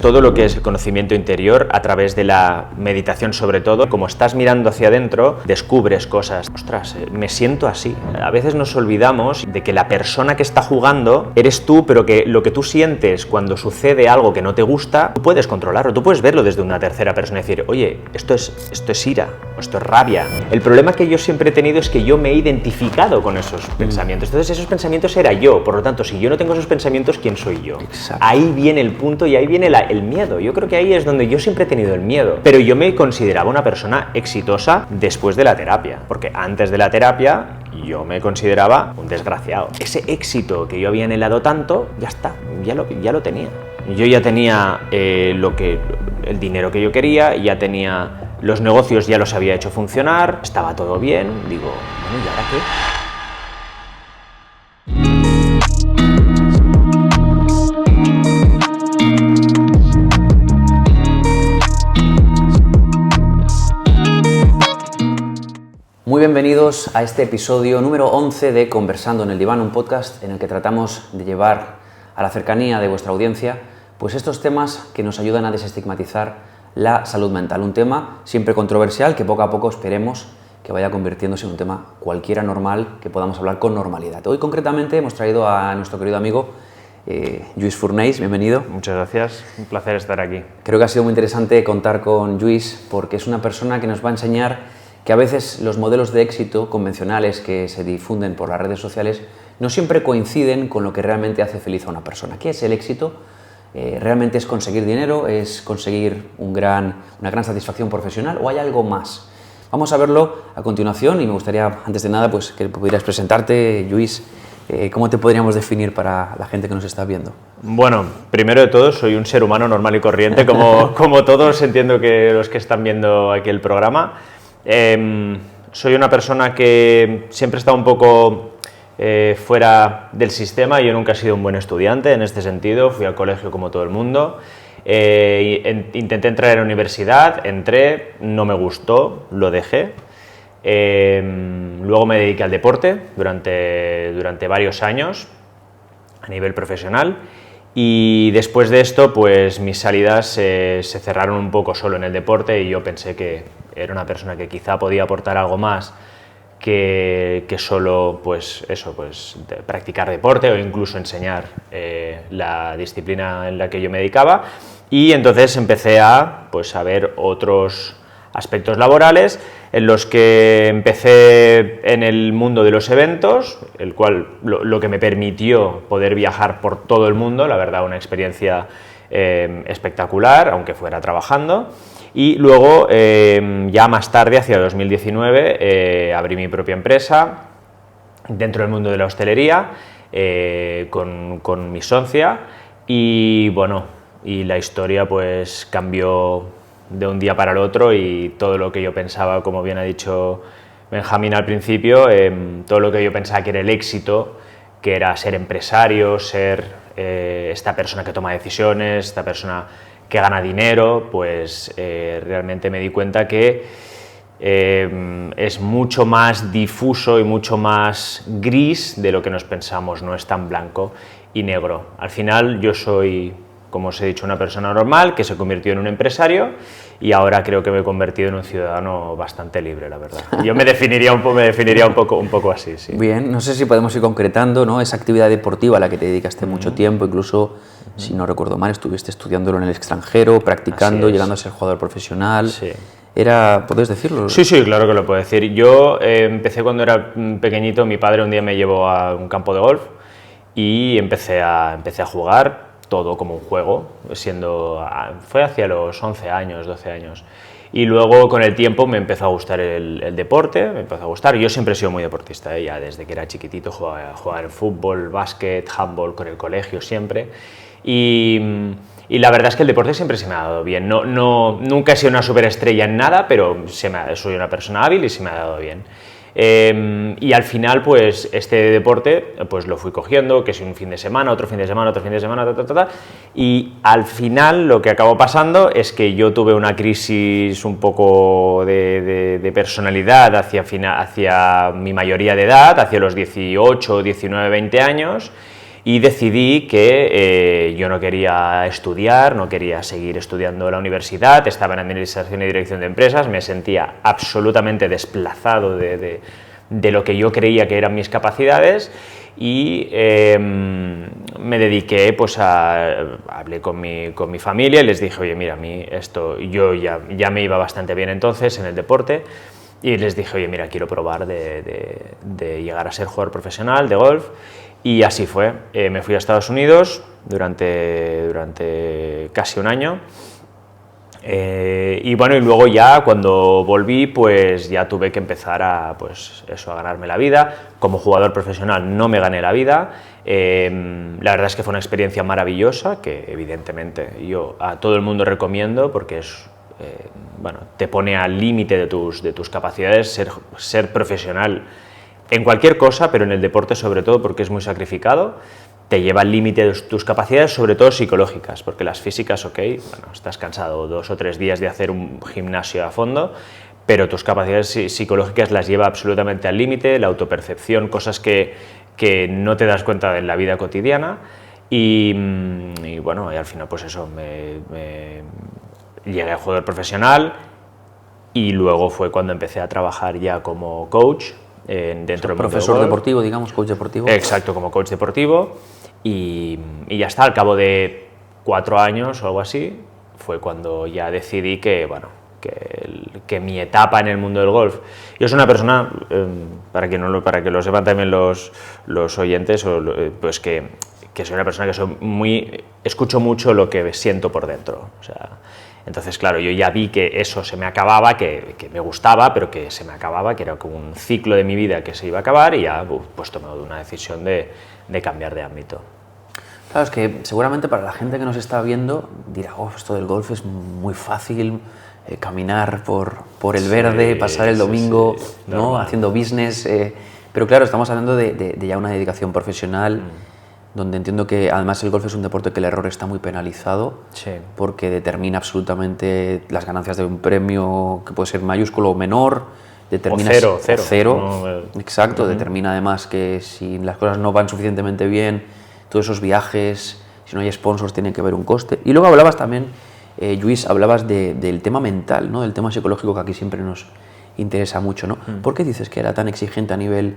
Todo lo que es el conocimiento interior a través de la meditación, sobre todo, como estás mirando hacia adentro, descubres cosas. Ostras, me siento así. A veces nos olvidamos de que la persona que está jugando eres tú, pero que lo que tú sientes cuando sucede algo que no te gusta, tú puedes controlarlo, tú puedes verlo desde una tercera persona y decir, oye, esto es ira, o esto es rabia. El problema que yo siempre he tenido es que yo me he identificado con esos pensamientos. Entonces esos pensamientos era yo, por lo tanto, si yo no tengo esos pensamientos, ¿quién soy yo? Exacto. Ahí viene el punto y ahí viene el miedo. Yo creo que ahí es donde yo siempre he tenido el miedo. Pero yo me consideraba una persona exitosa después de la terapia, porque antes de la terapia yo me consideraba un desgraciado. Ese éxito que yo había anhelado tanto, ya está, ya lo tenía. Yo ya tenía el dinero que yo quería, ya tenía los negocios, ya los había hecho funcionar, estaba todo bien. Digo, bueno, ¿y ahora qué? Muy bienvenidos a este episodio número 11 de Conversando en el Diván, un podcast en el que tratamos de llevar a la cercanía de vuestra audiencia pues estos temas que nos ayudan a desestigmatizar la salud mental. Un tema siempre controversial que poco a poco esperemos que vaya convirtiéndose en un tema cualquiera normal que podamos hablar con normalidad. Hoy concretamente hemos traído a nuestro querido amigo Lluís Fornells, bienvenido. Muchas gracias, un placer estar aquí. Creo que ha sido muy interesante contar con Lluís porque es una persona que nos va a enseñar que a veces los modelos de éxito convencionales que se difunden por las redes sociales no siempre coinciden con lo que realmente hace feliz a una persona. ¿Qué es el éxito? ¿Realmente es conseguir dinero? ¿Es conseguir una gran satisfacción profesional? ¿O hay algo más? Vamos a verlo a continuación y me gustaría, antes de nada, pues, que pudieras presentarte, Lluís. ¿Cómo te podríamos definir para la gente que nos está viendo? Bueno, primero de todo, soy un ser humano normal y corriente, como todos, entiendo que los que están viendo aquí el programa. Soy una persona que siempre está un poco fuera del sistema. Yo nunca he sido un buen estudiante en este sentido, fui al colegio como todo el mundo, intenté entrar a la universidad, entré, no me gustó, lo dejé, luego me dediqué al deporte durante varios años a nivel profesional. Y después de esto, pues mis salidas se cerraron un poco solo en el deporte y yo pensé que era una persona que quizá podía aportar algo más que solo practicar deporte o incluso enseñar la disciplina en la que yo me dedicaba. Y entonces empecé a ver otros aspectos laborales en los que empecé en el mundo de los eventos, el cual lo que me permitió poder viajar por todo el mundo, la verdad una experiencia espectacular, aunque fuera trabajando. Y luego, ya más tarde, hacia 2019, abrí mi propia empresa dentro del mundo de la hostelería con mi socia y bueno, y la historia pues cambió de un día para el otro y todo lo que yo pensaba, como bien ha dicho Benjamín al principio, todo lo que yo pensaba que era el éxito, que era ser empresario, ser esta persona que toma decisiones, esta persona que gana dinero, pues realmente me di cuenta que es mucho más difuso y mucho más gris de lo que nos pensamos, no es tan blanco y negro. Al final yo soy, como os he dicho, una persona normal que se convirtió en un empresario y ahora creo que me he convertido en un ciudadano bastante libre, la verdad. Yo me definiría un poco así, sí. Bien, no sé si podemos ir concretando, ¿no?, esa actividad deportiva a la que te dedicaste mucho tiempo, incluso, si no recuerdo mal, estuviste estudiándolo en el extranjero, practicando, llegando a ser jugador profesional. Sí. ¿Puedes decirlo? Sí, claro que lo puedo decir. Yo empecé cuando era pequeñito, mi padre un día me llevó a un campo de golf y empecé a jugar todo como un juego, fue hacia los 11 años, 12 años. Y luego con el tiempo me empezó a gustar el deporte, me empezó a gustar. Yo siempre he sido muy deportista, ya desde que era chiquitito jugaba en fútbol, básquet, handball, con el colegio siempre. Y la verdad es que el deporte siempre se me ha dado bien. Nunca he sido una superestrella en nada, pero soy una persona hábil y se me ha dado bien. Y al final, pues, este deporte, pues lo fui cogiendo, que es un fin de semana, otro fin de semana, y al final lo que acabó pasando es que yo tuve una crisis un poco de personalidad hacia mi mayoría de edad, hacia los 18, 19, 20 años, y decidí que yo no quería estudiar, no quería seguir estudiando en la universidad, estaba en Administración y Dirección de Empresas, me sentía absolutamente desplazado de lo que yo creía que eran mis capacidades y me dediqué, pues hablé con mi familia y les dije, oye, mira, a mí esto, yo ya me iba bastante bien entonces en el deporte, y les dije, oye, mira, quiero probar de llegar a ser jugador profesional de golf, y así fue. Me fui a Estados Unidos durante casi un año, y bueno, y luego ya cuando volví, pues ya tuve que empezar a ganarme la vida. Como jugador profesional no me gané la vida. La verdad es que fue una experiencia maravillosa que evidentemente yo a todo el mundo recomiendo, porque te pone al límite de tus capacidades ser profesional en cualquier cosa, pero en el deporte sobre todo, porque es muy sacrificado. Te lleva al límite de tus capacidades, sobre todo psicológicas, porque las físicas, estás cansado 2 o 3 días de hacer un gimnasio a fondo, pero tus capacidades psicológicas las lleva absolutamente al límite, la autopercepción, cosas que no te das cuenta en la vida cotidiana, y al final pues eso, me llegué a jugador profesional, y luego fue cuando empecé a trabajar ya como coach dentro del profesor deportivo, digamos, coach deportivo. Exacto, como coach deportivo, y ya está. Al cabo de 4 años o algo así fue cuando ya decidí que mi etapa en el mundo del golf. Yo soy una persona, para que lo sepan también los oyentes, pues que soy una persona que escucho mucho lo que siento por dentro. O sea, entonces, claro, yo ya vi que eso se me acababa, que me gustaba, pero que se me acababa, que era como un ciclo de mi vida que se iba a acabar, y ya pues tomé una decisión de cambiar de ámbito. Claro, es que seguramente para la gente que nos está viendo dirá, esto del golf es muy fácil, caminar por el verde, pasar el domingo, ¿no? Haciendo business, pero claro, estamos hablando de ya una dedicación profesional, donde entiendo que además el golf es un deporte que el error está muy penalizado, porque determina absolutamente las ganancias de un premio que puede ser mayúsculo o menor, determina cero. Exacto, determina además que si las cosas no van suficientemente bien, todos esos viajes, si no hay sponsors, tienen que haber un coste. Y luego hablabas también, Lluís, hablabas del tema mental, ¿no? Del tema psicológico, que aquí siempre nos interesa mucho, ¿no? ¿Por qué dices que era tan exigente a nivel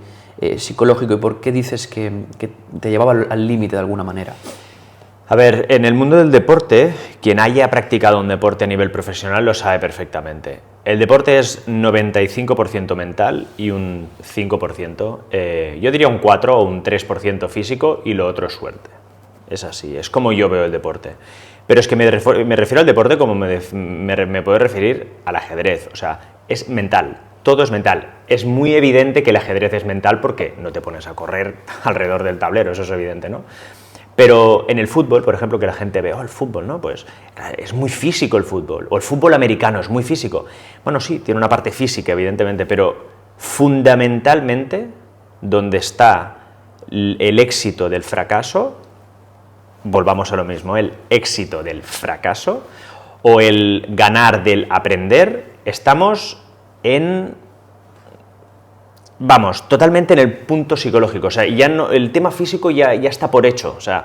psicológico, y por qué dices que te llevaba al límite de alguna manera? A ver, en el mundo del deporte, quien haya practicado un deporte a nivel profesional lo sabe perfectamente. El deporte es 95% mental y un 5%, yo diría un 4 o un 3% físico, y lo otro es suerte. Es así, es como yo veo el deporte. Pero es que me refiero al deporte como me puedo referir al ajedrez, o sea, es mental. Todo es mental. Es muy evidente que el ajedrez es mental porque no te pones a correr alrededor del tablero, eso es evidente, ¿no? Pero en el fútbol, por ejemplo, que la gente ve, el fútbol, ¿no? Pues es muy físico el fútbol, o el fútbol americano es muy físico. Bueno, sí, tiene una parte física, evidentemente, pero fundamentalmente, donde está el éxito del fracaso, volvamos a lo mismo, el éxito del fracaso o el ganar del aprender, estamos totalmente en el punto psicológico. O sea, ya no, el tema físico ya está por hecho. O sea,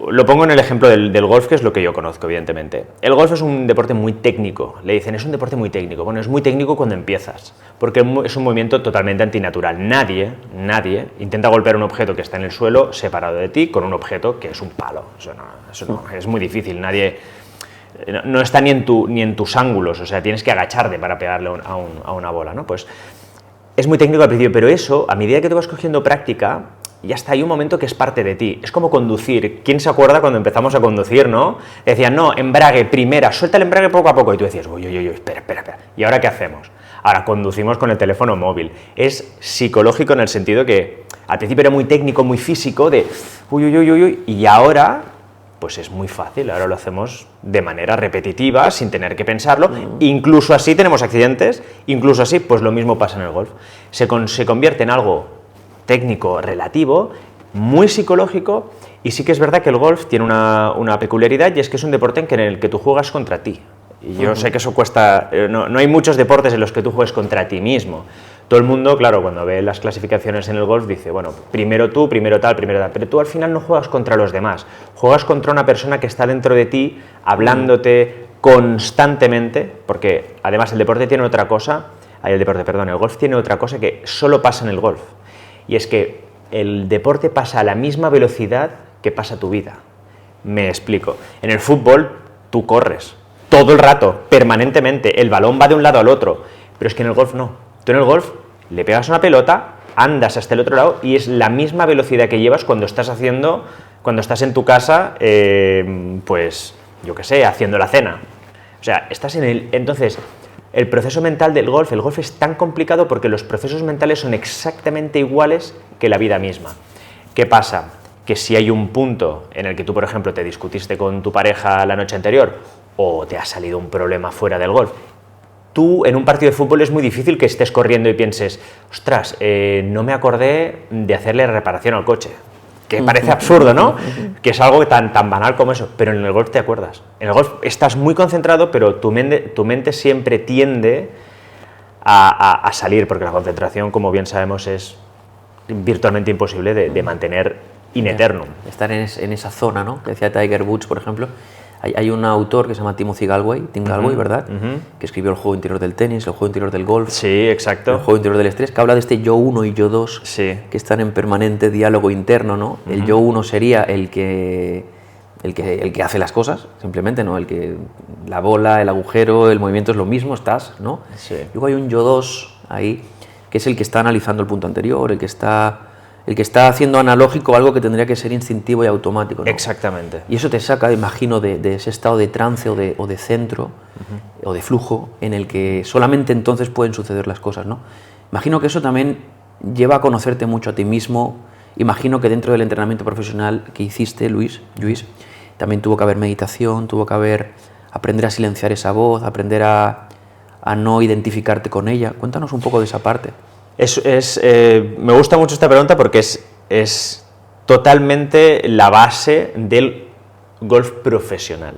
lo pongo en el ejemplo del golf, que es lo que yo conozco, evidentemente. El golf es un deporte muy técnico. Le dicen, es un deporte muy técnico. Bueno, es muy técnico cuando empiezas, porque es un movimiento totalmente antinatural. Nadie intenta golpear un objeto que está en el suelo separado de ti con un objeto que es un palo. Eso no, es muy difícil. Nadie... No está ni en tus ángulos, o sea, tienes que agacharte para pegarle a una bola, ¿no? Pues es muy técnico al principio, pero eso, a medida que tú vas cogiendo práctica, ya está, hay un momento que es parte de ti. Es como conducir. ¿Quién se acuerda cuando empezamos a conducir, no? Decían, no, embrague, primera, suelta el embrague poco a poco, y tú decías, uy, espera. ¿Y ahora qué hacemos? Ahora conducimos con el teléfono móvil. Es psicológico en el sentido que al principio era muy técnico, muy físico, de uy, y ahora... pues es muy fácil, ahora lo hacemos de manera repetitiva, sin tener que pensarlo, incluso así tenemos accidentes, incluso así, pues lo mismo pasa en el golf. Se convierte en algo técnico relativo, muy psicológico, y sí que es verdad que el golf tiene una peculiaridad, y es que es un deporte en el que tú juegas contra ti. Y yo sé que eso cuesta, no hay muchos deportes en los que tú juegues contra ti mismo, Todo el mundo, claro, cuando ve las clasificaciones en el golf dice, bueno, primero tú, primero tal, pero tú al final no juegas contra los demás, juegas contra una persona que está dentro de ti, hablándote constantemente, porque además el golf tiene otra cosa que solo pasa en el golf, y es que el deporte pasa a la misma velocidad que pasa tu vida. Me explico. En el fútbol tú corres todo el rato, permanentemente, el balón va de un lado al otro, pero es que en el golf no. Tú en el golf le pegas una pelota, andas hasta el otro lado y es la misma velocidad que llevas cuando estás en tu casa, pues yo qué sé, haciendo la cena. O sea, entonces, el proceso mental del golf, el golf es tan complicado porque los procesos mentales son exactamente iguales que la vida misma. ¿Qué pasa? Que si hay un punto en el que tú, por ejemplo, te discutiste con tu pareja la noche anterior o te ha salido un problema fuera del golf, tú en un partido de fútbol es muy difícil que estés corriendo y pienses, ostras, no me acordé de hacerle reparación al coche. Que parece absurdo, ¿no? Que es algo tan banal como eso, pero en el golf te acuerdas. En el golf estás muy concentrado, pero tu mente siempre tiende a salir, porque la concentración, como bien sabemos, es virtualmente imposible de mantener in eternum. Estar en esa zona, ¿no? Que decía Tiger Woods, por ejemplo. Hay un autor que se llama Tim Galway, ¿verdad? Que escribió El juego interior del tenis, El juego interior del golf. Sí, exacto. El juego interior del estrés, que habla de este yo 1 y yo 2, sí, que están en permanente diálogo interno, ¿no? El yo 1 sería el que hace las cosas, simplemente, ¿no? La bola, el agujero, el movimiento es lo mismo, estás, ¿no? Sí. Luego hay un yo 2 ahí, que es el que está analizando el punto anterior, el que está haciendo analógico algo que tendría que ser instintivo y automático, ¿no? Exactamente. Y eso te saca, imagino, de ese estado de trance o de centro o de flujo en el que solamente entonces pueden suceder las cosas, ¿no? Imagino que eso también lleva a conocerte mucho a ti mismo. Imagino que dentro del entrenamiento profesional que hiciste, Luis, también tuvo que haber meditación, tuvo que haber aprender a silenciar esa voz, aprender a no identificarte con ella. Cuéntanos un poco de esa parte. Me gusta mucho esta pregunta porque es totalmente la base del golf profesional.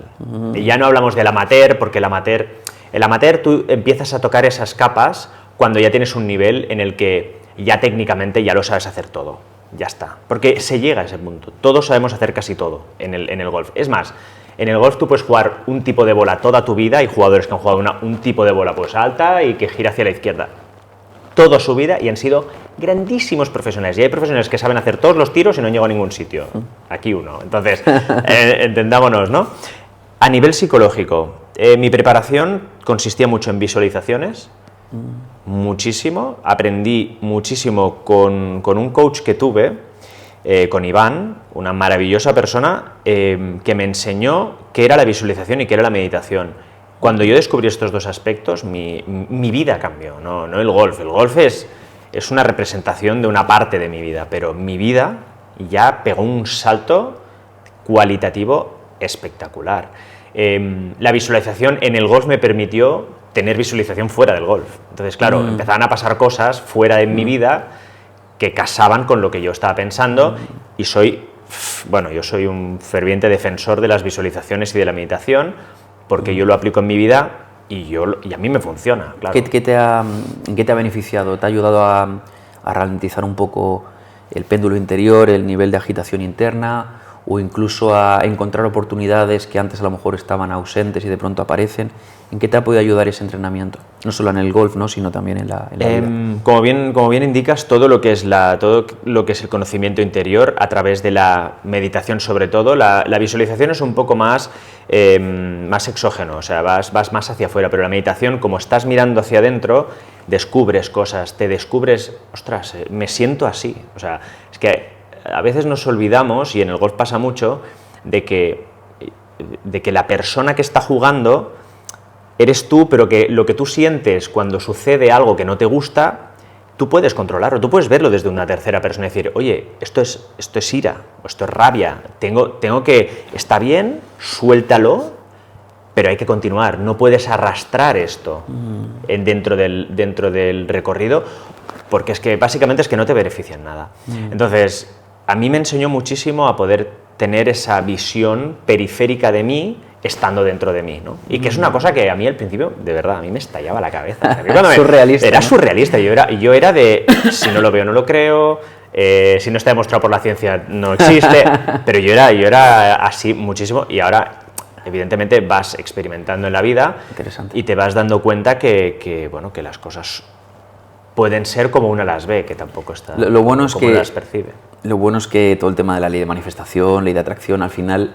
Y ya no hablamos del amateur, porque el amateur tú empiezas a tocar esas capas cuando ya tienes un nivel en el que ya técnicamente ya lo sabes hacer todo. Ya está. Porque se llega a ese punto. Todos sabemos hacer casi todo en el golf. Es más, en el golf tú puedes jugar un tipo de bola toda tu vida. Hay jugadores que han jugado un tipo de bola pues alta y que gira hacia la izquierda toda su vida y han sido grandísimos profesionales. Y hay profesionales que saben hacer todos los tiros y no han llegado a ningún sitio. Aquí uno. Entonces, entendámonos, ¿no? A nivel psicológico, mi preparación consistía mucho en visualizaciones, muchísimo. Aprendí muchísimo con un coach que tuve, con Iván, una maravillosa persona, que me enseñó qué era la visualización y qué era la meditación. Cuando yo descubrí estos dos aspectos, mi vida cambió, no el golf. El golf es una representación de una parte de mi vida, pero mi vida ya pegó un salto cualitativo espectacular. La visualización en el golf me permitió tener visualización fuera del golf. Entonces, claro, empezaban a pasar cosas fuera de mi vida que casaban con lo que yo estaba pensando y yo soy un ferviente defensor de las visualizaciones y de la meditación, porque yo lo aplico en mi vida y a mí me funciona, claro. ¿En qué te ha beneficiado? ¿Te ha ayudado a ralentizar un poco el péndulo interior, el nivel de agitación interna, o incluso a encontrar oportunidades que antes a lo mejor estaban ausentes y de pronto aparecen? ¿En qué te ha podido ayudar ese entrenamiento? No solo en el golf, ¿no? Sino también en la vida. Como bien indicas, todo lo que es el conocimiento interior a través de la meditación, sobre todo, la visualización es un poco más exógeno, o sea, vas más hacia afuera, pero la meditación, como estás mirando hacia adentro, descubres cosas, te descubres, ostras, me siento así. O sea, es que a veces nos olvidamos, y en el golf pasa mucho, de que la persona que está jugando eres tú, pero que lo que tú sientes cuando sucede algo que no te gusta, tú puedes controlarlo, tú puedes verlo desde una tercera persona y decir, oye, esto es ira, o esto es rabia, está bien, suéltalo, pero hay que continuar, no puedes arrastrar esto dentro del recorrido, porque es que básicamente no te beneficia en nada. Entonces, a mí me enseñó muchísimo a poder tener esa visión periférica de mí estando dentro de mí, ¿no? Y que es una cosa que a mí al principio, de verdad, a mí me estallaba la cabeza. A mí cuando Surrealista. Era ¿no? surrealista. Yo era de, si no lo veo, no lo creo, si no está demostrado por la ciencia, no existe. Pero yo era así muchísimo, y ahora, evidentemente, vas experimentando en la vida y te vas dando cuenta que las cosas pueden ser como una las ve, que tampoco está lo bueno es como que las percibe. Lo bueno es que todo el tema de la ley de manifestación, ley de atracción, al final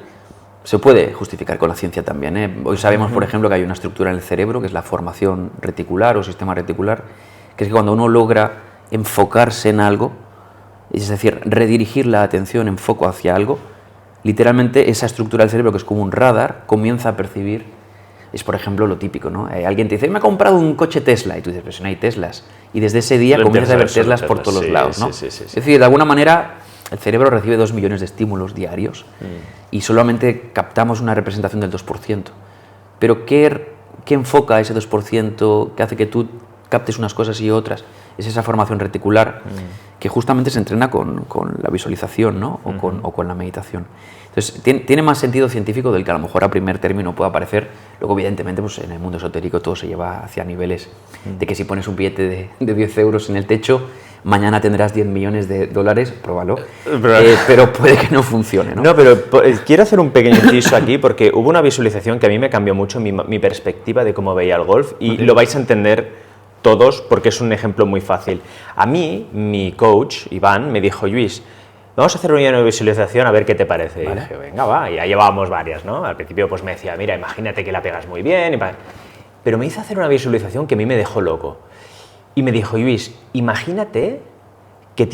se puede justificar con la ciencia también, ¿eh? Hoy sabemos, por ejemplo, que hay una estructura en el cerebro, que es la formación reticular o sistema reticular, que es que cuando uno logra enfocarse en algo, es decir, redirigir la atención en foco hacia algo, literalmente esa estructura del cerebro, que es como un radar, comienza a percibir. Es, por ejemplo, lo típico, ¿no? Alguien te dice, me he comprado un coche Tesla, y tú dices, pero si no hay Teslas. Y desde ese día comienzas a ver Teslas por todos los lados, ¿no? Sí. Es decir, de alguna manera, el cerebro recibe 2 millones de estímulos diarios y solamente captamos una representación del 2%. Pero ¿qué enfoca ese 2%? ¿Qué hace que tú captes unas cosas y otras? Es esa formación reticular que justamente se entrena con la visualización, ¿no? O con la meditación. Entonces, tiene más sentido científico del que a lo mejor a primer término pueda parecer. Luego, evidentemente, pues en el mundo esotérico todo se lleva hacia niveles de que si pones un billete de 10 euros en el techo, mañana tendrás 10 millones de dólares, pruébalo, pero puede que no funcione, ¿no? No, pero quiero hacer un pequeño inciso aquí, porque hubo una visualización que a mí me cambió mucho mi perspectiva de cómo veía el golf, y lo vais a entender todos porque es un ejemplo muy fácil. A mí, mi coach, Iván, me dijo, Luis, vamos a hacer una visualización a ver qué te parece. Vale. Y dije, venga, va, y ya llevábamos varias, ¿no? Al principio pues me decía, mira, imagínate que la pegas muy bien, pero me hizo hacer una visualización que a mí me dejó loco. Y me dijo, Luis, imagínate que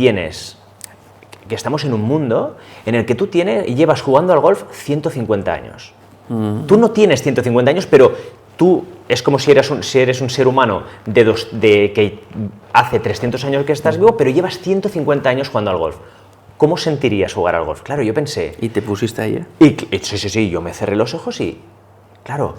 estamos en un mundo en el que tú llevas jugando al golf 150 años. Tú no tienes 150 años, pero tú es como si eres un ser humano que hace 300 años que estás vivo, pero llevas 150 años jugando al golf. ¿Cómo sentirías jugar al golf? Claro, yo pensé... ¿Y te pusiste ahí? Sí, yo me cerré los ojos y... Claro,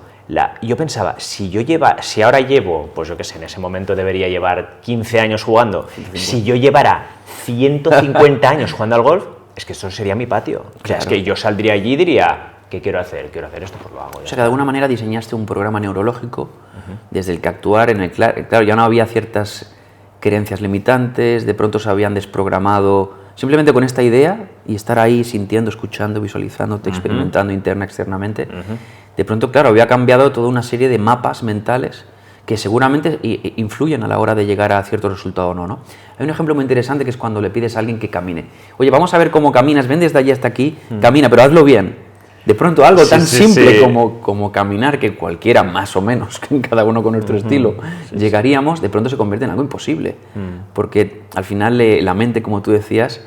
yo pensaba, si ahora llevo, pues yo qué sé, en ese momento debería llevar 15 años jugando, 150. Si yo llevara 150 años jugando al golf, es que eso sería mi patio. O sea, es que yo saldría allí y diría... ¿Qué quiero hacer? Quiero hacer esto, pues lo hago. O sea, que de alguna manera diseñaste un programa neurológico desde el que actuar en el... Claro, ya no había ciertas creencias limitantes, de pronto se habían desprogramado simplemente con esta idea y estar ahí sintiendo, escuchando, visualizándote, experimentando interna, externamente. De pronto, claro, había cambiado toda una serie de mapas mentales que seguramente influyen a la hora de llegar a cierto resultado o no, ¿no? Hay un ejemplo muy interesante que es cuando le pides a alguien que camine. Oye, vamos a ver cómo caminas, ven desde allí hasta aquí, camina, pero hazlo bien. De pronto algo tan simple como caminar, que cualquiera más o menos, cada uno con nuestro estilo, llegaríamos, de pronto se convierte en algo imposible. Porque al final la mente, como tú decías,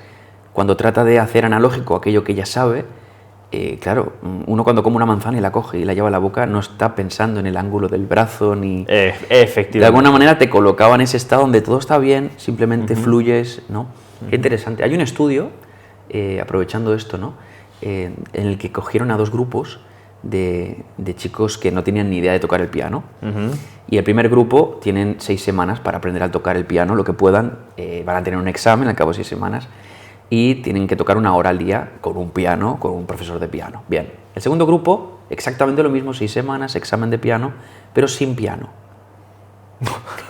cuando trata de hacer analógico aquello que ya sabe, claro, uno cuando come una manzana y la coge y la lleva a la boca no está pensando en el ángulo del brazo ni... Efectivamente. De alguna manera te colocaba en ese estado donde todo está bien, simplemente fluyes, ¿no? Qué interesante. Hay un estudio, aprovechando esto, ¿no? En el que cogieron a 2 grupos de chicos que no tenían ni idea de tocar el piano. Y el primer grupo tienen 6 semanas para aprender a tocar el piano, lo que puedan, van a tener un examen al cabo de 6 semanas y tienen que tocar 1 hora al día con un piano, con un profesor de piano. Bien, el segundo grupo, exactamente lo mismo, 6 semanas, examen de piano, pero sin piano.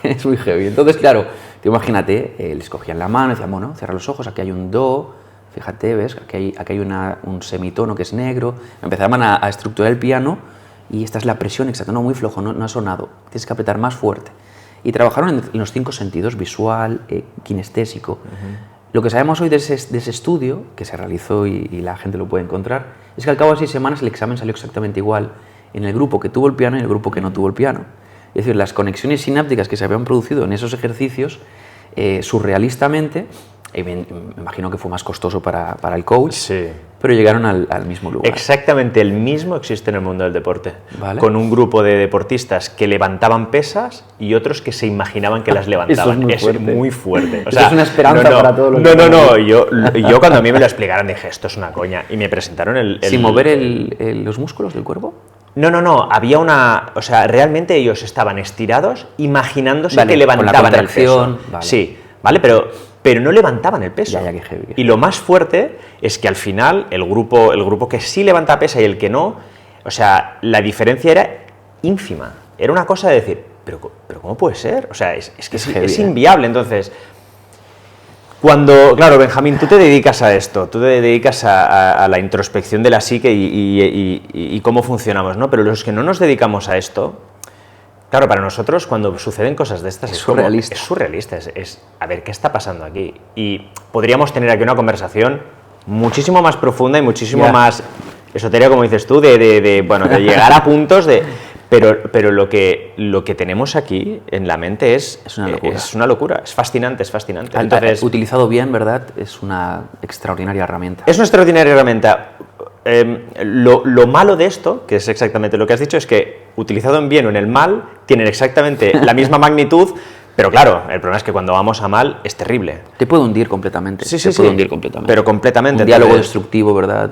Es muy heavy. Entonces, claro, imagínate, les cogían la mano y decían, bueno, cierra los ojos, aquí hay un do. Fíjate, ¿ves? Aquí hay un semitono que es negro. Empezaban a estructurar el piano y esta es la presión exacta. No, muy flojo, no ha sonado. Tienes que apretar más fuerte. Y trabajaron en los 5 sentidos, visual, kinestésico. Lo que sabemos hoy de ese estudio, que se realizó y la gente lo puede encontrar, es que al cabo de 6 semanas el examen salió exactamente igual en el grupo que tuvo el piano y en el grupo que no tuvo el piano. Es decir, las conexiones sinápticas que se habían producido en esos ejercicios, surrealistamente, me imagino que fue más costoso para el coach, pero llegaron al mismo lugar. Exactamente el mismo existe en el mundo del deporte, ¿vale? Con un grupo de deportistas que levantaban pesas y otros que se imaginaban que las levantaban. Eso es muy fuerte. O sea, eso es una esperanza para todos los yo cuando a mí me lo explicaron dije, esto es una coña, y me presentaron ¿Sin mover los músculos del cuerpo? No, había o sea, realmente ellos estaban estirados imaginándose que levantaban el peso. Vale. Sí, ¿vale? Pero no levantaban el peso. Ya, qué heavy. Y lo más fuerte es que al final el grupo que sí levanta pesa y el que no, O sea, la diferencia era ínfima. Era una cosa de decir, pero ¿cómo puede ser? O sea, es que es inviable. Entonces, claro, Benjamín, tú te dedicas a esto, tú te dedicas a la introspección de la psique y cómo funcionamos, ¿no? Pero los que no nos dedicamos a esto, claro, para nosotros cuando suceden cosas de estas es surrealista. Es surrealista, a ver, ¿qué está pasando aquí? Y podríamos tener aquí una conversación muchísimo más profunda y muchísimo más esotérica, como dices tú, de llegar a puntos de... Pero lo que tenemos aquí en la mente es una locura, es fascinante. Entonces, utilizado bien, ¿verdad? Es una extraordinaria herramienta. Es una extraordinaria herramienta. Lo malo de esto, que es exactamente lo que has dicho, es que utilizado en bien o en el mal, tienen exactamente la misma magnitud, pero claro, el problema es que cuando vamos a mal es terrible. Te puede hundir completamente. Sí. Puede hundir completamente. Pero completamente. Un diálogo destructivo, ¿verdad?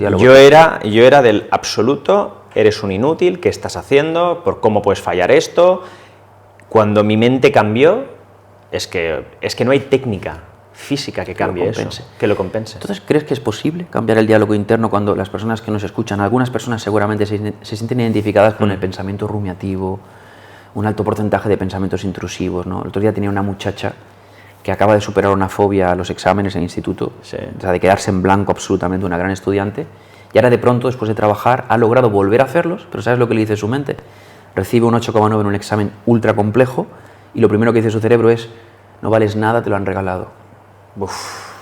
Yo era del absoluto, eres un inútil, ¿qué estás haciendo? ¿Por cómo puedes fallar esto? Cuando mi mente cambió, es que no hay técnica física que cambie eso, que lo compense. Entonces, ¿crees que es posible cambiar el diálogo interno cuando las personas que nos escuchan, algunas personas seguramente se sienten identificadas con el pensamiento rumiativo, un alto porcentaje de pensamientos intrusivos, ¿no? El otro día tenía una muchacha que acaba de superar una fobia a los exámenes en el instituto, o sea, de quedarse en blanco absolutamente, una gran estudiante, y ahora de pronto, después de trabajar, ha logrado volver a hacerlos, pero ¿sabes lo que le dice su mente? Recibe un 8,9 en un examen ultra complejo y lo primero que dice su cerebro es, no vales nada, te lo han regalado.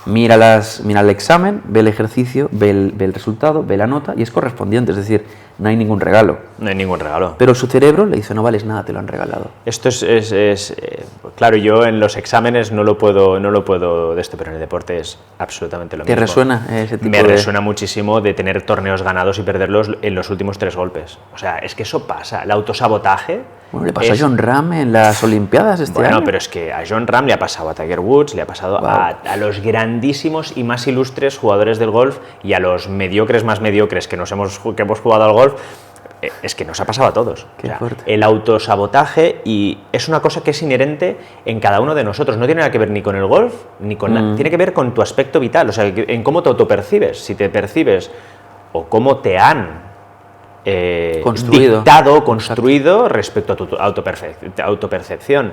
Mira el examen, ve el ejercicio, ve el resultado, ve la nota y es correspondiente, es decir, no hay ningún regalo. No hay ningún regalo. Pero su cerebro le dice, no vales nada, te lo han regalado. Esto claro, yo en los exámenes no lo puedo de esto, pero en el deporte es absolutamente lo mismo. ¿Te resuena ese tipo resuena muchísimo de tener torneos ganados y perderlos en los últimos 3 golpes. O sea, es que eso pasa, el autosabotaje. Bueno, le pasó a Jon Rahm en las Olimpiadas este año. Bueno, pero es que a Jon Rahm le ha pasado a Tiger Woods, le ha pasado a los grandísimos y más ilustres jugadores del golf y a los mediocres más mediocres que hemos jugado al golf. Es que nos ha pasado a todos. Qué fuerte. El autosabotaje, y es una cosa que es inherente en cada uno de nosotros. No tiene nada que ver ni con el golf, ni con nada. Tiene que ver con tu aspecto vital, o sea, en cómo te autopercibes. Si te percibes o cómo te han construido respecto a tu autopercepción.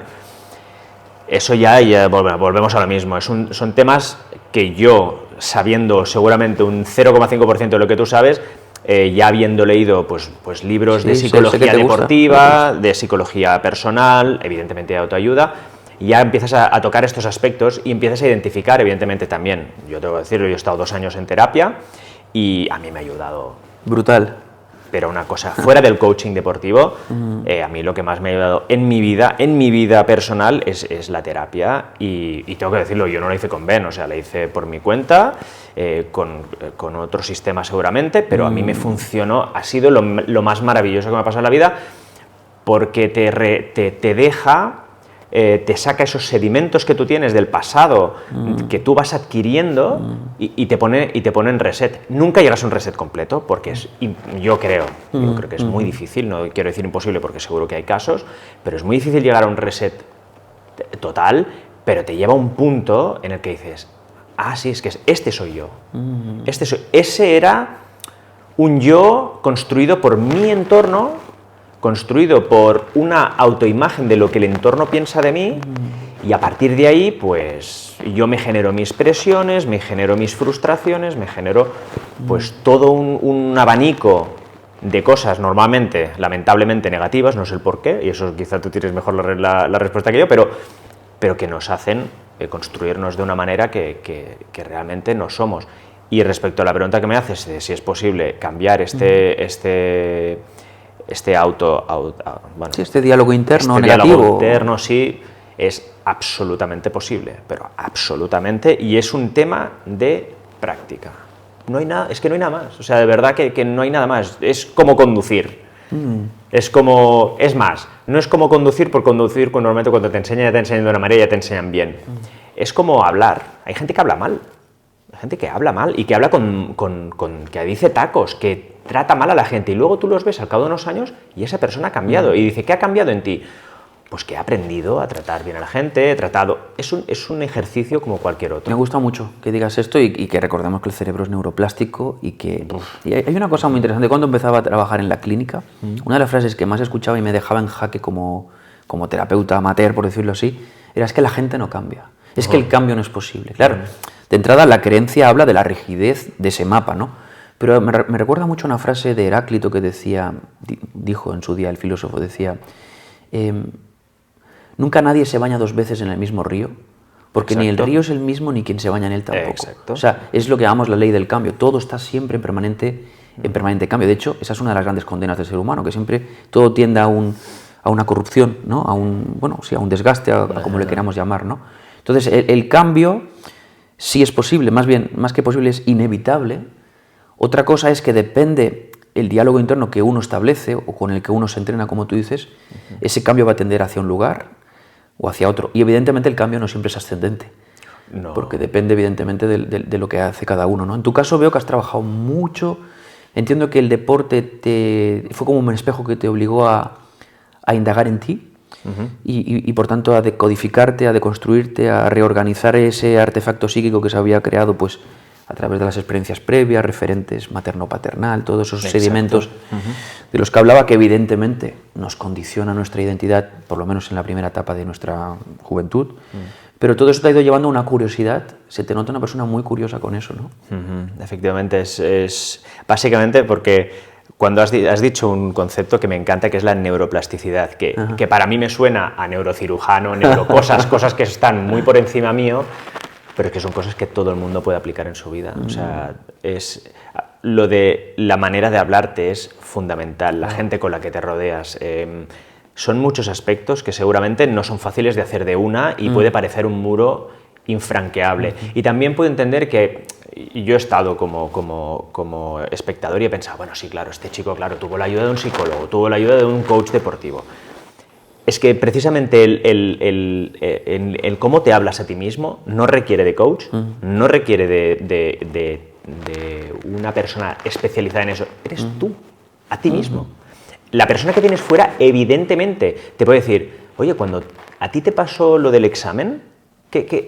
Eso ya volvemos a lo mismo. Son temas que yo, sabiendo seguramente un 0,5% de lo que tú sabes, ya habiendo leído pues libros de psicología deportiva, de psicología personal, evidentemente de autoayuda, ya empiezas a tocar estos aspectos y empiezas a identificar, evidentemente también, yo tengo que decirlo, yo he estado 2 años en terapia y a mí me ha ayudado. Brutal. Pero una cosa, fuera del coaching deportivo, a mí lo que más me ha ayudado en mi vida personal es la terapia y tengo que decirlo, yo no la hice con Ben, o sea, la hice por mi cuenta, con otro sistema seguramente, pero a mí me funcionó, ha sido lo más maravilloso que me ha pasado en la vida, porque te deja, te saca esos sedimentos que tú tienes del pasado, que tú vas adquiriendo y te pone en reset. Nunca llegas a un reset completo, porque yo creo que es muy difícil, no quiero decir imposible porque seguro que hay casos, pero es muy difícil llegar a un reset total, pero te lleva a un punto en el que dices, sí, es que este soy yo. Ese era un yo construido por mi entorno, construido por una autoimagen de lo que el entorno piensa de mí, y a partir de ahí, pues, yo me genero mis presiones, me genero mis frustraciones, me genero, pues, todo un abanico de cosas normalmente, lamentablemente negativas, no sé el por qué, y eso quizá tú tienes mejor la respuesta que yo, pero que nos hacen construirnos de una manera que realmente no somos. Y respecto a la pregunta que me haces de si es posible cambiar este diálogo interno negativo. Diálogo interno, sí, es absolutamente posible, pero absolutamente, y es un tema de práctica. No hay nada, es que no hay nada más, o sea, de verdad que no hay nada más, es como conducir. Es más, no es como conducir por conducir, normalmente cuando te enseñan ya te enseñan de una manera y ya te enseñan bien. Es como hablar, hay gente que habla mal. Hay gente que habla mal y que habla que dice tacos, que trata mal a la gente y luego tú los ves al cabo de unos años y esa persona ha cambiado y dice, ¿qué ha cambiado en ti? pues que he aprendido a tratar bien a la gente, es un ejercicio como cualquier otro. Me gusta mucho que digas esto y que recordemos que el cerebro es neuroplástico y que... Y hay una cosa muy interesante. Cuando empezaba a trabajar en la clínica, una de las frases que más escuchaba y me dejaba en jaque como terapeuta amateur, por decirlo así, era: es que la gente no cambia, es que el cambio no es posible. Claro, de entrada la creencia habla de la rigidez de ese mapa, ¿no? Pero me recuerda mucho una frase de Heráclito que dijo en su día, el filósofo, decía... Nunca nadie se baña 2 veces en el mismo río, porque ni el río es el mismo ni quien se baña en él tampoco. Exacto. O sea, es lo que llamamos la ley del cambio. Todo está siempre en permanente cambio. De hecho, esa es una de las grandes condenas del ser humano, que siempre todo tiende a una corrupción, ¿no? A un desgaste, a como le queramos llamar, ¿no? Entonces, el cambio sí es posible, más que posible es inevitable. Otra cosa es que depende el diálogo interno que uno establece o con el que uno se entrena, como tú dices, ese cambio va a tender hacia un lugar o hacia otro. Y evidentemente el cambio no siempre es ascendente, porque depende evidentemente de lo que hace cada uno, ¿no? En tu caso veo que has trabajado mucho, entiendo que el deporte fue como un espejo que te obligó a indagar en ti y por tanto a decodificarte, a deconstruirte, a reorganizar ese artefacto psíquico que se había creado pues a través de las experiencias previas, referentes materno-paternal, todos esos sedimentos de los que hablaba, que evidentemente nos condiciona nuestra identidad, por lo menos en la primera etapa de nuestra juventud, pero todo eso te ha ido llevando a una curiosidad. Se te nota una persona muy curiosa con eso, ¿no? Efectivamente, es básicamente porque cuando has dicho un concepto que me encanta, que es la neuroplasticidad, que para mí me suena a neurocirujano, cosas que están muy por encima mío, pero es que son cosas que todo el mundo puede aplicar en su vida. O sea, lo de la manera de hablarte es fundamental, la gente con la que te rodeas. Son muchos aspectos que seguramente no son fáciles de hacer de una y puede parecer un muro infranqueable. Y también puedo entender que yo he estado como espectador y he pensado, bueno, sí, claro, este chico, claro, tuvo la ayuda de un psicólogo, tuvo la ayuda de un coach deportivo. Es que precisamente el cómo te hablas a ti mismo no requiere de coach, no requiere de una persona especializada en eso. Eres tú, a ti mismo. La persona que tienes fuera, evidentemente, te puede decir, oye, cuando a ti te pasó lo del examen,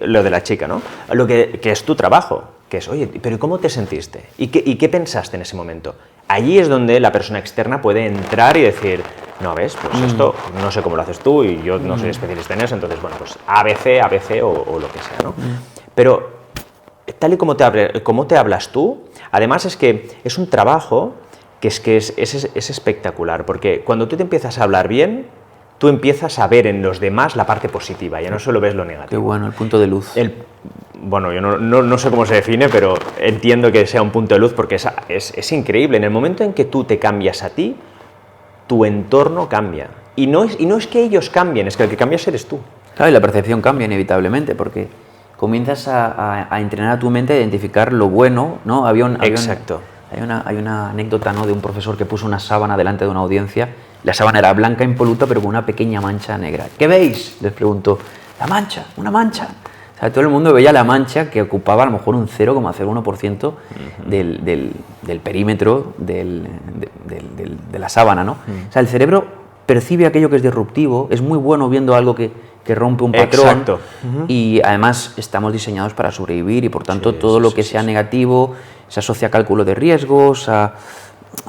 lo de la chica, ¿no? Lo que es tu trabajo, que es, oye, pero ¿cómo te sentiste? ¿Y qué pensaste en ese momento? Allí es donde la persona externa puede entrar y decir, no, ¿ves? Pues esto no sé cómo lo haces tú y yo no soy especialista en eso, entonces, bueno, pues ABC o lo que sea, ¿no? Pero tal y como te hablas tú, además es que es un trabajo que es espectacular, porque cuando tú te empiezas a hablar bien, tú empiezas a ver en los demás la parte positiva, ya no solo ves lo negativo. Qué bueno, el punto de luz. Bueno, yo no sé cómo se define, pero entiendo que sea un punto de luz porque es increíble. En el momento en que tú te cambias a ti, tu entorno cambia. Y no es que ellos cambien, es que el que cambias eres tú. Claro, y la percepción cambia inevitablemente porque comienzas a entrenar a tu mente a identificar lo bueno, ¿no? Exacto. Hay una anécdota, ¿no?, de un profesor que puso una sábana delante de una audiencia. La sábana era blanca impoluta, pero con una pequeña mancha negra. ¿Qué veis?, les preguntó. La mancha, una mancha. O sea, todo el mundo veía la mancha que ocupaba a lo mejor un 0,01% del perímetro de la sábana, ¿no? O sea, el cerebro percibe aquello que es disruptivo, es muy bueno viendo algo que rompe un patrón. Exacto. Y además estamos diseñados para sobrevivir y por tanto todo lo que sea negativo se asocia a cálculo de riesgos, a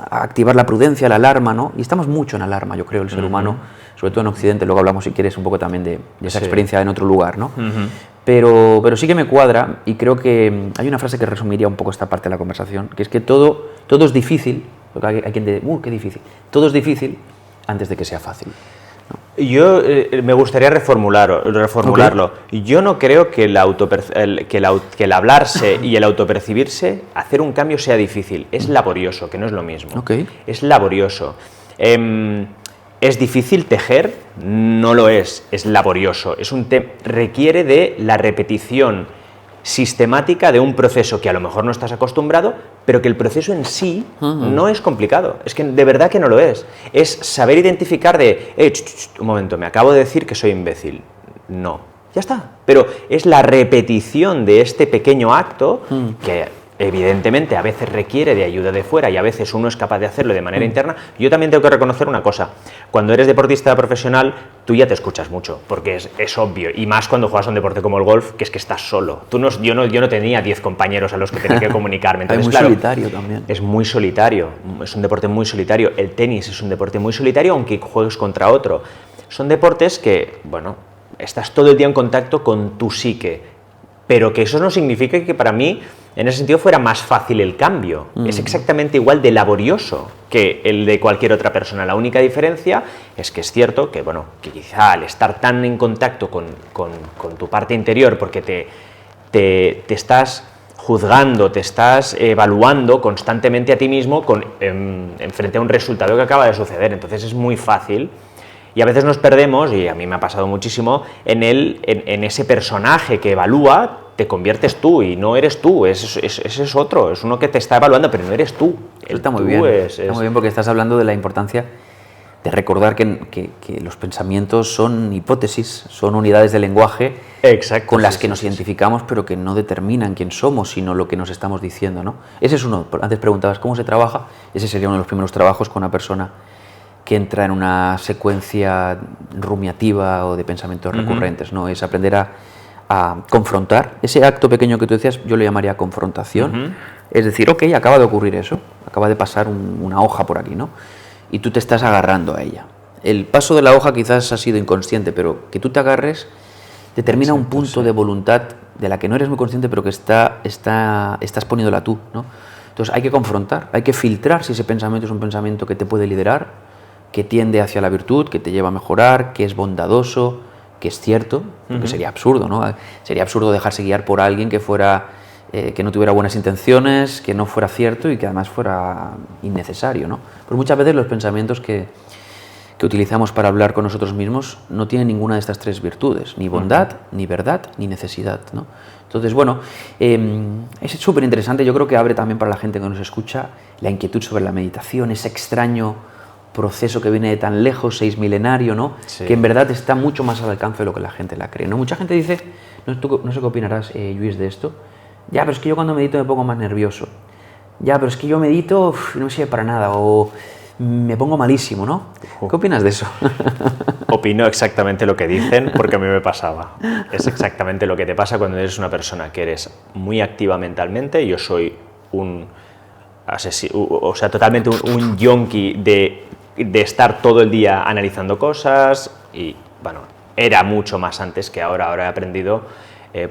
activar la prudencia, la alarma, ¿no? Y estamos mucho en alarma, yo creo, el ser humano, sobre todo en Occidente. Luego hablamos, si quieres, un poco también de esa experiencia en otro lugar, ¿no? Pero sí que me cuadra y creo que hay una frase que resumiría un poco esta parte de la conversación, que es que todo es difícil, porque hay quien dice, qué difícil. Todo es difícil antes de que sea fácil, ¿no? Yo me gustaría reformularlo. Okay. Yo no creo que el hablarse y el autopercibirse, hacer un cambio sea difícil. Es laborioso, que no es lo mismo. Okay. Es laborioso. ¿Es difícil tejer? No lo es laborioso. Requiere de la repetición sistemática de un proceso que a lo mejor no estás acostumbrado, pero que el proceso en sí no es complicado. Es que de verdad que no lo es. Es saber identificar un momento, me acabo de decir que soy imbécil. No, ya está. Pero es la repetición de este pequeño acto que evidentemente a veces requiere de ayuda de fuera y a veces uno es capaz de hacerlo de manera interna, yo también tengo que reconocer una cosa: cuando eres deportista profesional tú ya te escuchas mucho, porque es obvio, y más cuando juegas a un deporte como el golf, que es que estás solo. Yo no tenía 10 compañeros a los que tenía que comunicarme. Entonces, es muy solitario también. Es muy solitario, es un deporte muy solitario. El tenis es un deporte muy solitario, aunque juegues contra otro. Son deportes que, bueno, estás todo el día en contacto con tu psique, pero que eso no significa que para mí, en ese sentido, fuera más fácil el cambio. Es exactamente igual de laborioso que el de cualquier otra persona. La única diferencia es que es cierto que, bueno, que quizá al estar tan en contacto con tu parte interior, porque te estás juzgando, te estás evaluando constantemente a ti mismo en frente a un resultado que acaba de suceder. Entonces es muy fácil. Y a veces nos perdemos, y a mí me ha pasado muchísimo, en ese personaje que evalúa, te conviertes tú y no eres tú, ese es otro, es uno que te está evaluando, pero no eres tú. Está muy bien, está muy bien, porque estás hablando de la importancia de recordar que los pensamientos son hipótesis, son unidades de lenguaje. Exacto, con las que nos identificamos, pero que no determinan quién somos, sino lo que nos estamos diciendo, ¿no? Ese es uno. Antes preguntabas cómo se trabaja, ese sería uno de los primeros trabajos con una persona que entra en una secuencia rumiativa o de pensamientos recurrentes, ¿no? Es aprender a confrontar. Ese acto pequeño que tú decías, yo lo llamaría confrontación. Es decir, ok, acaba de ocurrir eso, acaba de pasar una hoja por aquí, ¿no? Y tú te estás agarrando a ella. El paso de la hoja quizás ha sido inconsciente, pero que tú te agarres determina un punto de voluntad de la que no eres muy consciente, pero que estás poniéndola tú, ¿no? Entonces hay que confrontar, hay que filtrar si ese pensamiento es un pensamiento que te puede liderar, que tiende hacia la virtud, que te lleva a mejorar, que es bondadoso, que es cierto, porque sería absurdo, ¿no? Sería absurdo dejarse guiar por alguien que no tuviera buenas intenciones, que no fuera cierto y que además fuera innecesario, ¿no? Pero muchas veces los pensamientos que utilizamos para hablar con nosotros mismos no tienen ninguna de estas tres virtudes, ni bondad, ni verdad, ni necesidad, ¿no? Entonces, bueno, es súper interesante. Yo creo que abre también para la gente que nos escucha la inquietud sobre la meditación, ese extraño proceso que viene de tan lejos, 6 milenario, ¿no? Sí. Que en verdad está mucho más al alcance de lo que la gente la cree, ¿no? Mucha gente dice, no sé qué opinarás, Lluís, de esto, ya, pero es que yo cuando medito me pongo más nervioso, ya, pero es que yo medito no me sirve para nada, o me pongo malísimo, ¿no? ¿Qué opinas de eso? Opino exactamente lo que dicen, porque a mí me pasaba. Es exactamente lo que te pasa cuando eres una persona que eres muy activa mentalmente. Yo soy un asesino, o sea, totalmente un yonki de estar todo el día analizando cosas, y bueno, era mucho más antes que ahora he aprendido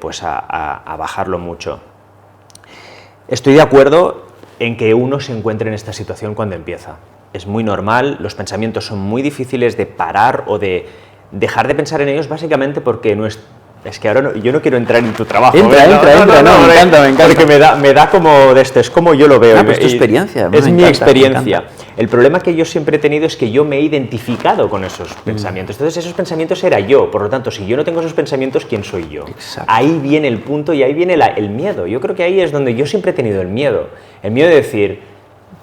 pues a bajarlo mucho. Estoy de acuerdo en que uno se encuentre en esta situación cuando empieza. Es muy normal, los pensamientos son muy difíciles de parar o de dejar de pensar en ellos, básicamente porque no es que ahora yo no quiero entrar en tu trabajo. Entra, me encanta. Porque me da como de esto, es como yo lo veo. Pues tu experiencia. Es mi experiencia. El problema que yo siempre he tenido es que yo me he identificado con esos pensamientos. Entonces esos pensamientos era yo, por lo tanto, si yo no tengo esos pensamientos, ¿quién soy yo? Exacto. Ahí viene el punto y ahí viene el miedo. Yo creo que ahí es donde yo siempre he tenido el miedo. El miedo de decir,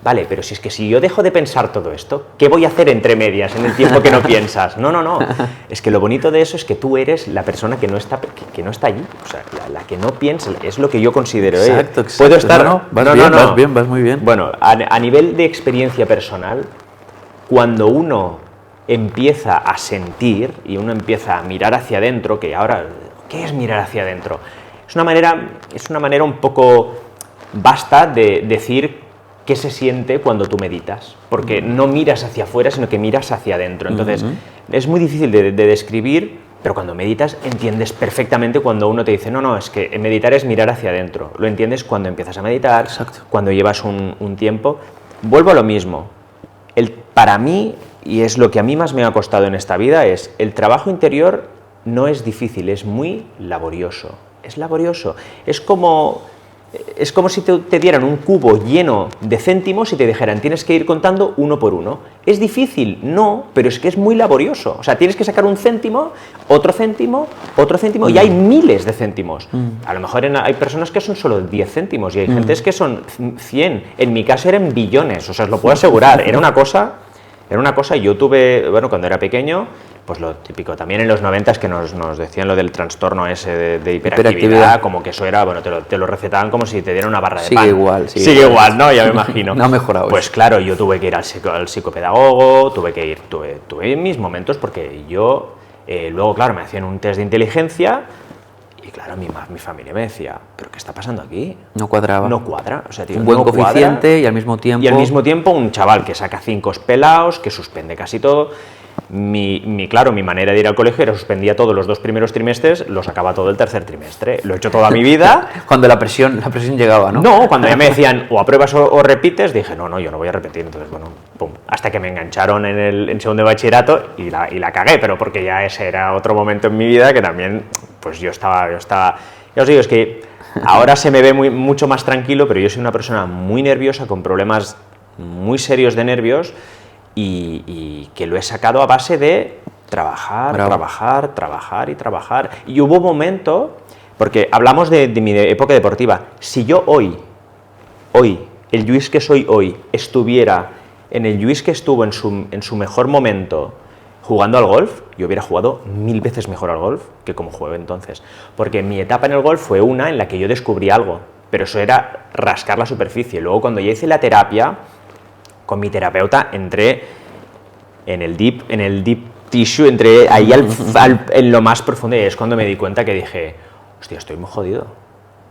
vale, pero si es que si yo dejo de pensar todo esto, ¿qué voy a hacer entre medias en el tiempo que no piensas? No. Es que lo bonito de eso es que tú eres la persona que no está allí. O sea, la que no piensa, es lo que yo considero. Exacto. Puedo estar... Vas muy bien. Bueno, a nivel de experiencia personal, cuando uno empieza a sentir y uno empieza a mirar hacia adentro, que ahora, ¿qué es mirar hacia adentro? Es una manera un poco vasta de decir qué se siente cuando tú meditas, porque no miras hacia afuera, sino que miras hacia adentro. Entonces, es muy difícil de describir, pero cuando meditas entiendes perfectamente cuando uno te dice, no, es que meditar es mirar hacia adentro. Lo entiendes cuando empiezas a meditar, exacto, cuando llevas un tiempo. Vuelvo a lo mismo. Para mí, y es lo que a mí más me ha costado en esta vida, es el trabajo interior no es difícil, es muy laborioso. Es laborioso. Es como si te dieran un cubo lleno de céntimos y te dijeran, tienes que ir contando uno por uno. ¿Es difícil? No, pero es que es muy laborioso. O sea, tienes que sacar un céntimo, otro céntimo, y hay miles de céntimos. A lo mejor hay personas que son solo 10 céntimos y hay gentes que son 100. En mi caso eran billones, o sea, os lo puedo asegurar. Era una cosa Era una cosa, yo tuve, bueno, cuando era pequeño, pues lo típico, también en los 90 que nos decían lo del trastorno ese de hiperactividad, como que eso era, bueno, te lo recetaban como si te dieran una barra de pan. Sigue igual, ¿no? Ya me imagino. No ha mejorado. Pues claro, yo tuve que ir al psicopedagogo, tuve mis momentos porque yo, luego, claro, me hacían un test de inteligencia y claro, mi familia me decía, ¿pero qué está pasando aquí? No cuadraba. No cuadra, o sea, tío, un buen coeficiente cuadra, y al mismo tiempo... Y al mismo tiempo un chaval que saca 5 pelados, que suspende casi todo. Claro, mi manera de ir al colegio era suspendía todos los 2 primeros trimestres, lo sacaba todo el tercer trimestre. Lo he hecho toda mi vida. Cuando la presión llegaba, ¿no? No, cuando ya me decían o apruebas o repites, dije, no, yo no voy a repetir. Entonces, bueno, pum. Hasta que me engancharon en segundo de bachillerato y la cagué, pero porque ya ese era otro momento en mi vida que también, pues yo estaba... Ya os digo, es que ahora se me ve mucho más tranquilo, pero yo soy una persona muy nerviosa, con problemas muy serios de nervios, y que lo he sacado a base de trabajar. Y hubo un momento, porque hablamos de mi época deportiva, si yo hoy, el Lluís que soy hoy, estuviera en el Lluís que estuvo en su mejor momento jugando al golf, yo hubiera jugado 1000 veces mejor al golf que como jugué entonces. Porque mi etapa en el golf fue una en la que yo descubrí algo, pero eso era rascar la superficie. Luego, cuando ya hice la terapia, con mi terapeuta entré en el deep tissue, entré ahí en lo más profundo, y es cuando me di cuenta que dije, hostia, estoy muy jodido.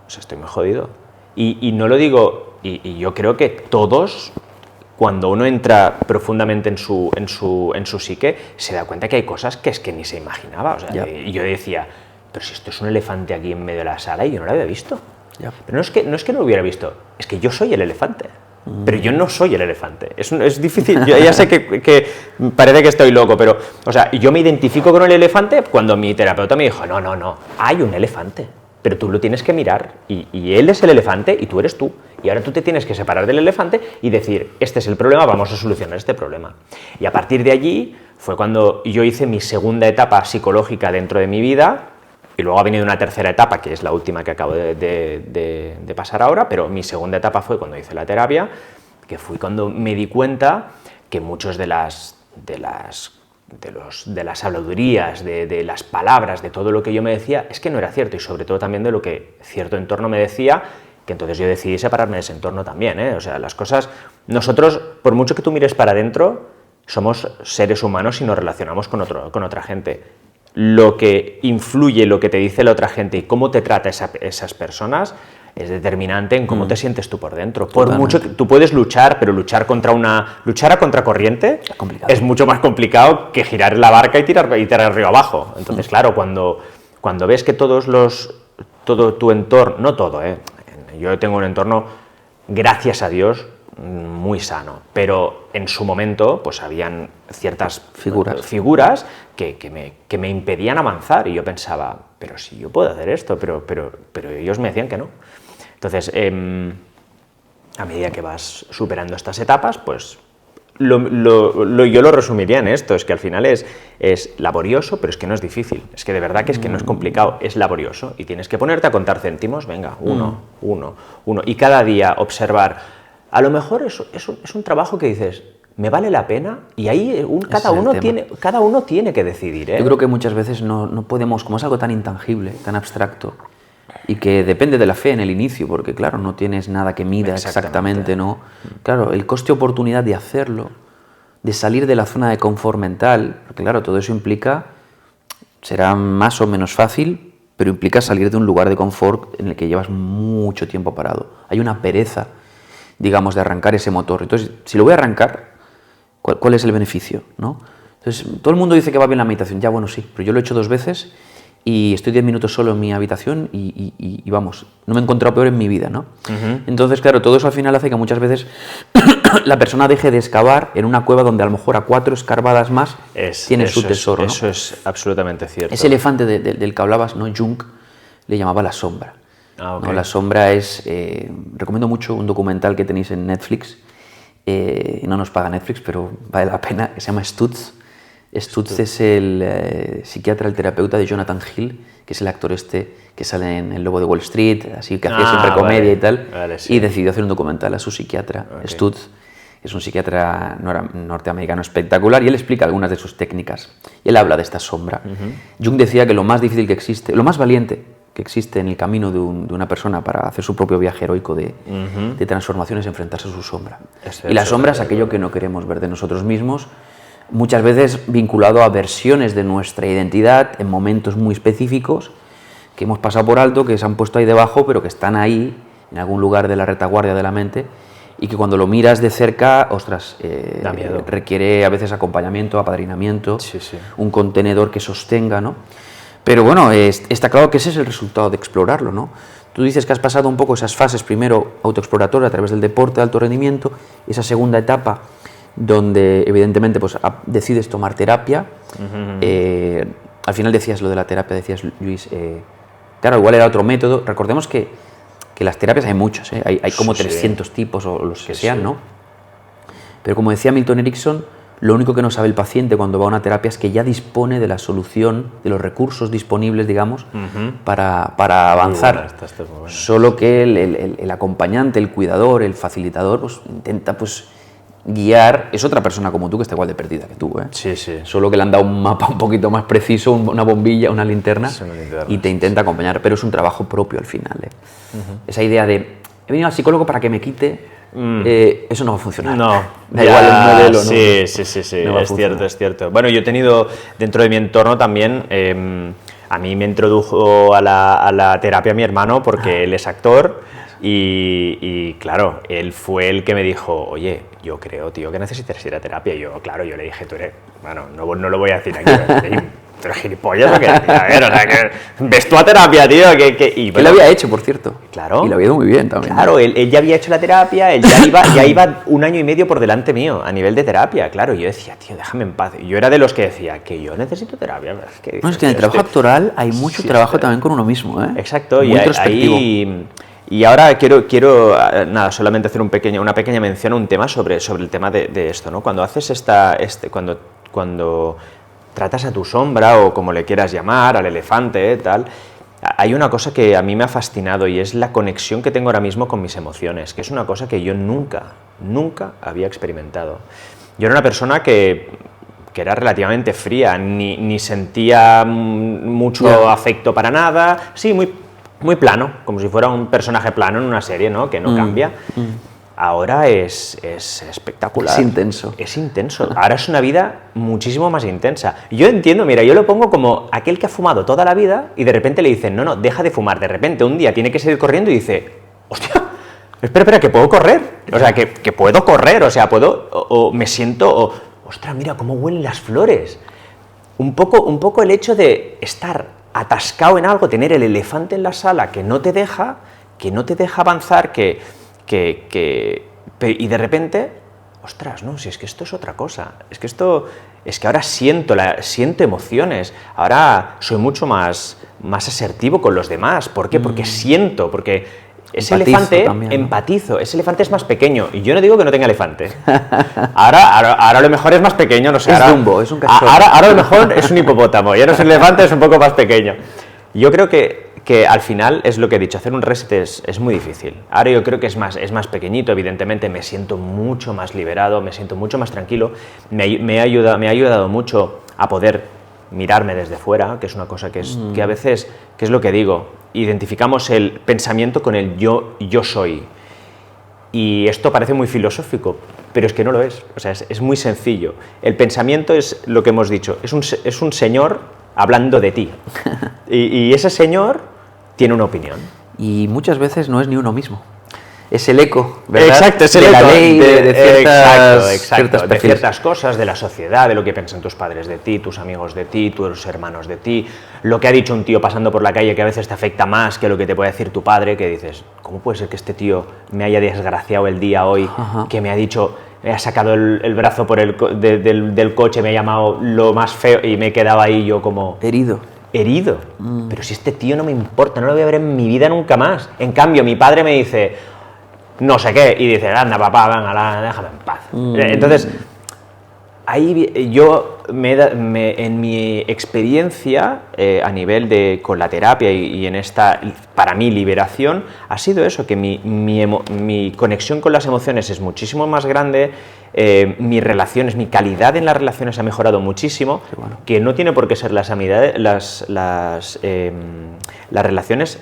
O sea, estoy muy jodido. Y no lo digo, y yo creo que todos, cuando uno entra profundamente en su psique, se da cuenta que hay cosas que es que ni se imaginaba. O sea, y yo decía, pero si esto es un elefante aquí en medio de la sala y yo no lo había visto. Pero no es que no lo hubiera visto, es que yo soy el elefante. Pero yo no soy el elefante. Es difícil. Yo ya sé que parece que estoy loco, pero, o sea, yo me identifico con el elefante cuando mi terapeuta me dijo, no, hay un elefante, pero tú lo tienes que mirar, y él es el elefante y tú eres tú. Y ahora tú te tienes que separar del elefante y decir, este es el problema, vamos a solucionar este problema. Y a partir de allí fue cuando yo hice mi segunda etapa psicológica dentro de mi vida, y luego ha venido una tercera etapa, que es la última que acabo de pasar ahora, pero mi segunda etapa fue cuando hice la terapia, que fue cuando me di cuenta que muchos de las habladurías, de las palabras, de todo lo que yo me decía, es que no era cierto, y sobre todo también de lo que cierto entorno me decía, que entonces yo decidí separarme de ese entorno también, ¿eh? O sea, las cosas, nosotros, por mucho que tú mires para adentro, somos seres humanos y nos relacionamos con otra gente. Lo que influye, lo que te dice la otra gente y cómo te trata esas personas es determinante en cómo te sientes tú por dentro. Por mucho que tú puedes luchar, pero luchar a contracorriente es mucho más complicado que girar la barca y tirar río abajo. Entonces, claro, cuando ves que todo tu entorno, no todo, yo tengo un entorno, gracias a Dios, muy sano, pero en su momento pues habían ciertas figuras que me impedían avanzar, y yo pensaba, pero si yo puedo hacer esto, pero ellos me decían que no. Entonces, a medida que vas superando estas etapas, pues yo lo resumiría en esto, es que al final es laborioso, pero es que no es difícil, es que de verdad que es que no es complicado, es laborioso, y tienes que ponerte a contar céntimos, venga, uno, y cada día observar. A lo mejor es un trabajo que dices, ¿me vale la pena? Y ahí cada uno tiene que decidir, ¿eh? Yo creo que muchas veces no podemos, como es algo tan intangible, tan abstracto, y que depende de la fe en el inicio, porque claro, no tienes nada que mida exactamente, ¿no? Claro, el coste-oportunidad de hacerlo, de salir de la zona de confort mental, porque claro, todo eso implica, será más o menos fácil, pero implica salir de un lugar de confort en el que llevas mucho tiempo parado. Hay una pereza, digamos, de arrancar ese motor. Entonces, si lo voy a arrancar, ¿cuál es el beneficio, ¿no? Entonces, todo el mundo dice que va bien la meditación. Ya, bueno, sí, pero yo lo he hecho 2 veces y estoy 10 minutos solo en mi habitación y vamos, no me he encontrado peor en mi vida, ¿no? Entonces, claro, todo eso al final hace que muchas veces la persona deje de excavar en una cueva donde a lo mejor a 4 escarbadas más tiene su tesoro, ¿no? Eso es absolutamente cierto. Ese elefante del que hablabas, ¿no? Jung le llamaba la sombra. Okay. ¿No? La sombra es... recomiendo mucho un documental que tenéis en Netflix, no nos paga Netflix, pero vale la pena, que se llama Stutz. Stutz es el psiquiatra, el terapeuta de Jonathan Hill, que es el actor que sale en El Lobo de Wall Street, así que hacía siempre comedia y tal, sí. Y decidió hacer un documental a su psiquiatra, okay. Stutz, es un psiquiatra norteamericano espectacular y él explica algunas de sus técnicas. Y él habla de esta sombra. Jung decía que lo más difícil que existe, lo más valiente que existe en el camino de una persona para hacer su propio viaje heroico de transformación es enfrentarse a su sombra. Y la sombra es aquello que no queremos ver de nosotros mismos, muchas veces vinculado a versiones de nuestra identidad en momentos muy específicos que hemos pasado por alto, que se han puesto ahí debajo, pero que están ahí en algún lugar de la retaguardia de la mente, y que cuando lo miras de cerca, ostras, da miedo. Requiere a veces acompañamiento, apadrinamiento, un contenedor que sostenga, ¿no? Pero bueno, está claro que ese es el resultado de explorarlo, ¿no? Tú dices que has pasado un poco esas fases, primero autoexploratoria a través del deporte de alto rendimiento, esa segunda etapa donde evidentemente pues, decides tomar terapia. Al final decías lo de la terapia, decías, Luis, claro, igual era otro método. Recordemos que las terapias hay muchas, hay como 300 tipos o los que sean, ¿no? Pero como decía Milton Erickson, lo único que no sabe el paciente cuando va a una terapia es que ya dispone de la solución, de los recursos disponibles, digamos, para avanzar. Bueno. Solo que el acompañante, el cuidador, el facilitador, pues intenta pues guiar. Es otra persona como tú que está igual de perdida que tú, ¿eh? Sí. Solo que le han dado un mapa un poquito más preciso, una bombilla, una linterna, y te intenta acompañar, pero es un trabajo propio al final, ¿eh? Esa idea de, he venido al psicólogo para que me quite, eso no va a funcionar. No, da igual el modelo, ¿no? Sí, no es cierto. Bueno, yo he tenido dentro de mi entorno también, a mí me introdujo a la terapia mi hermano porque él es actor. Y claro, él fue el que me dijo, oye, yo creo, tío, que necesitas ir a terapia. Y yo le dije, tú eres, bueno, no lo voy a decir aquí, ¿tú eres gilipollas o qué? A ver, o sea, que ves tú a terapia, tío. Y, él lo había hecho, por cierto. Claro. Y lo había ido muy bien también. Claro, él ya había hecho la terapia, él ya iba 1 año y medio por delante mío, a nivel de terapia, claro. Y yo decía, tío, déjame en paz. Y yo era de los que decía, que yo necesito terapia. No, es que en el trabajo actoral hay mucho trabajo también con uno mismo, ¿eh? Exacto, muy introspectivo. Y ahora quiero nada, solamente hacer una pequeña mención a un tema sobre el tema de esto, ¿no? Cuando haces cuando tratas a tu sombra, o como le quieras llamar, al elefante, tal, hay una cosa que a mí me ha fascinado y es la conexión que tengo ahora mismo con mis emociones, que es una cosa que yo nunca había experimentado. Yo era una persona que era relativamente fría, ni sentía mucho afecto para nada, sí, muy plano, como si fuera un personaje plano en una serie, ¿no? Que no cambia. Ahora es espectacular. Es intenso. Ahora es una vida muchísimo más intensa. Yo entiendo, mira, yo lo pongo como aquel que ha fumado toda la vida y de repente le dicen, no, deja de fumar. De repente un día tiene que seguir corriendo y dice, hostia, espera, que puedo correr. O sea, que puedo correr, o sea, o me siento, ostras, mira cómo huelen las flores. Un poco el hecho de estar atascado en algo, tener el elefante en la sala que no te deja avanzar, y de repente, ostras, no, si es que esto es otra cosa, es que ahora siento emociones, ahora soy mucho más asertivo con los demás. ¿Por qué? Porque siento, porque ese elefante también, ¿no? Empatizo, ese elefante es más pequeño, y yo no digo que no tenga elefante. Ahora a lo mejor es más pequeño, no sé. Es Dumbo, es un cachorro. Ahora a lo mejor es un hipopótamo, ya no es un elefante, es un poco más pequeño. Yo creo que al final es lo que he dicho, hacer un reset es muy difícil. Ahora yo creo que es más pequeñito, evidentemente me siento mucho más liberado, me siento mucho más tranquilo, me ha ayudado mucho a poder mirarme desde fuera, que es una cosa que a veces, que es lo que digo, identificamos el pensamiento con el yo soy. Y esto parece muy filosófico, pero es que no lo es. O sea, es muy sencillo. El pensamiento es lo que hemos dicho, es un señor hablando de ti. Y ese señor tiene una opinión. Y muchas veces no es ni uno mismo. Es el eco, ¿verdad? Exacto, es el de eco. La ley, de ciertas cosas, de la sociedad, de lo que piensan tus padres de ti, tus amigos de ti, tus hermanos de ti, lo que ha dicho un tío pasando por la calle que a veces te afecta más que lo que te puede decir tu padre, que dices, ¿cómo puede ser que este tío me haya desgraciado el día hoy, que me ha dicho, me ha sacado el brazo del coche, me ha llamado lo más feo, y me he quedado ahí yo como... Herido. Pero si este tío no me importa, no lo voy a ver en mi vida nunca más. En cambio, mi padre me dice... no sé qué, y dice, anda papá, venga, déjame en paz. Entonces, ahí yo en mi experiencia a nivel con la terapia y en esta, para mí, liberación, ha sido eso, que mi conexión con las emociones es muchísimo más grande, mis relaciones, mi calidad en las relaciones ha mejorado muchísimo, bueno. que no tiene por qué ser las relaciones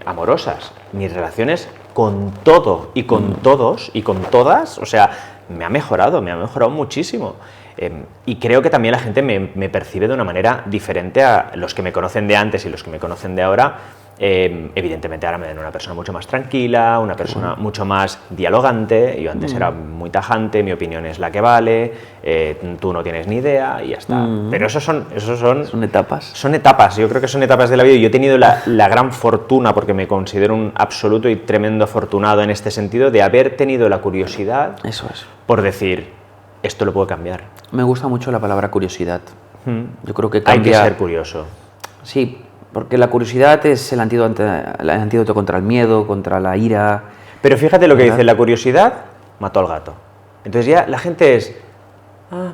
amorosas, mis relaciones con todo y con todos y con todas, o sea, me ha mejorado muchísimo. Y creo que también la gente me percibe de una manera diferente a los que me conocen de antes y los que me conocen de ahora. Evidentemente ahora me ven una persona mucho más tranquila, una persona mucho más dialogante. Yo antes era muy tajante, mi opinión es la que vale, tú no tienes ni idea y ya está. Pero ¿Son etapas? Son etapas, yo creo que son etapas de la vida. Yo he tenido la gran fortuna, porque me considero un absoluto y tremendo afortunado en este sentido, de haber tenido la curiosidad. Eso es. Por decir, esto lo puedo cambiar. Me gusta mucho la palabra curiosidad. Yo creo que cambia... Hay que ser curioso. Sí, porque la curiosidad es el antídoto contra el miedo, contra la ira. Pero fíjate lo que dice, la curiosidad mató al gato. Entonces ya la gente es,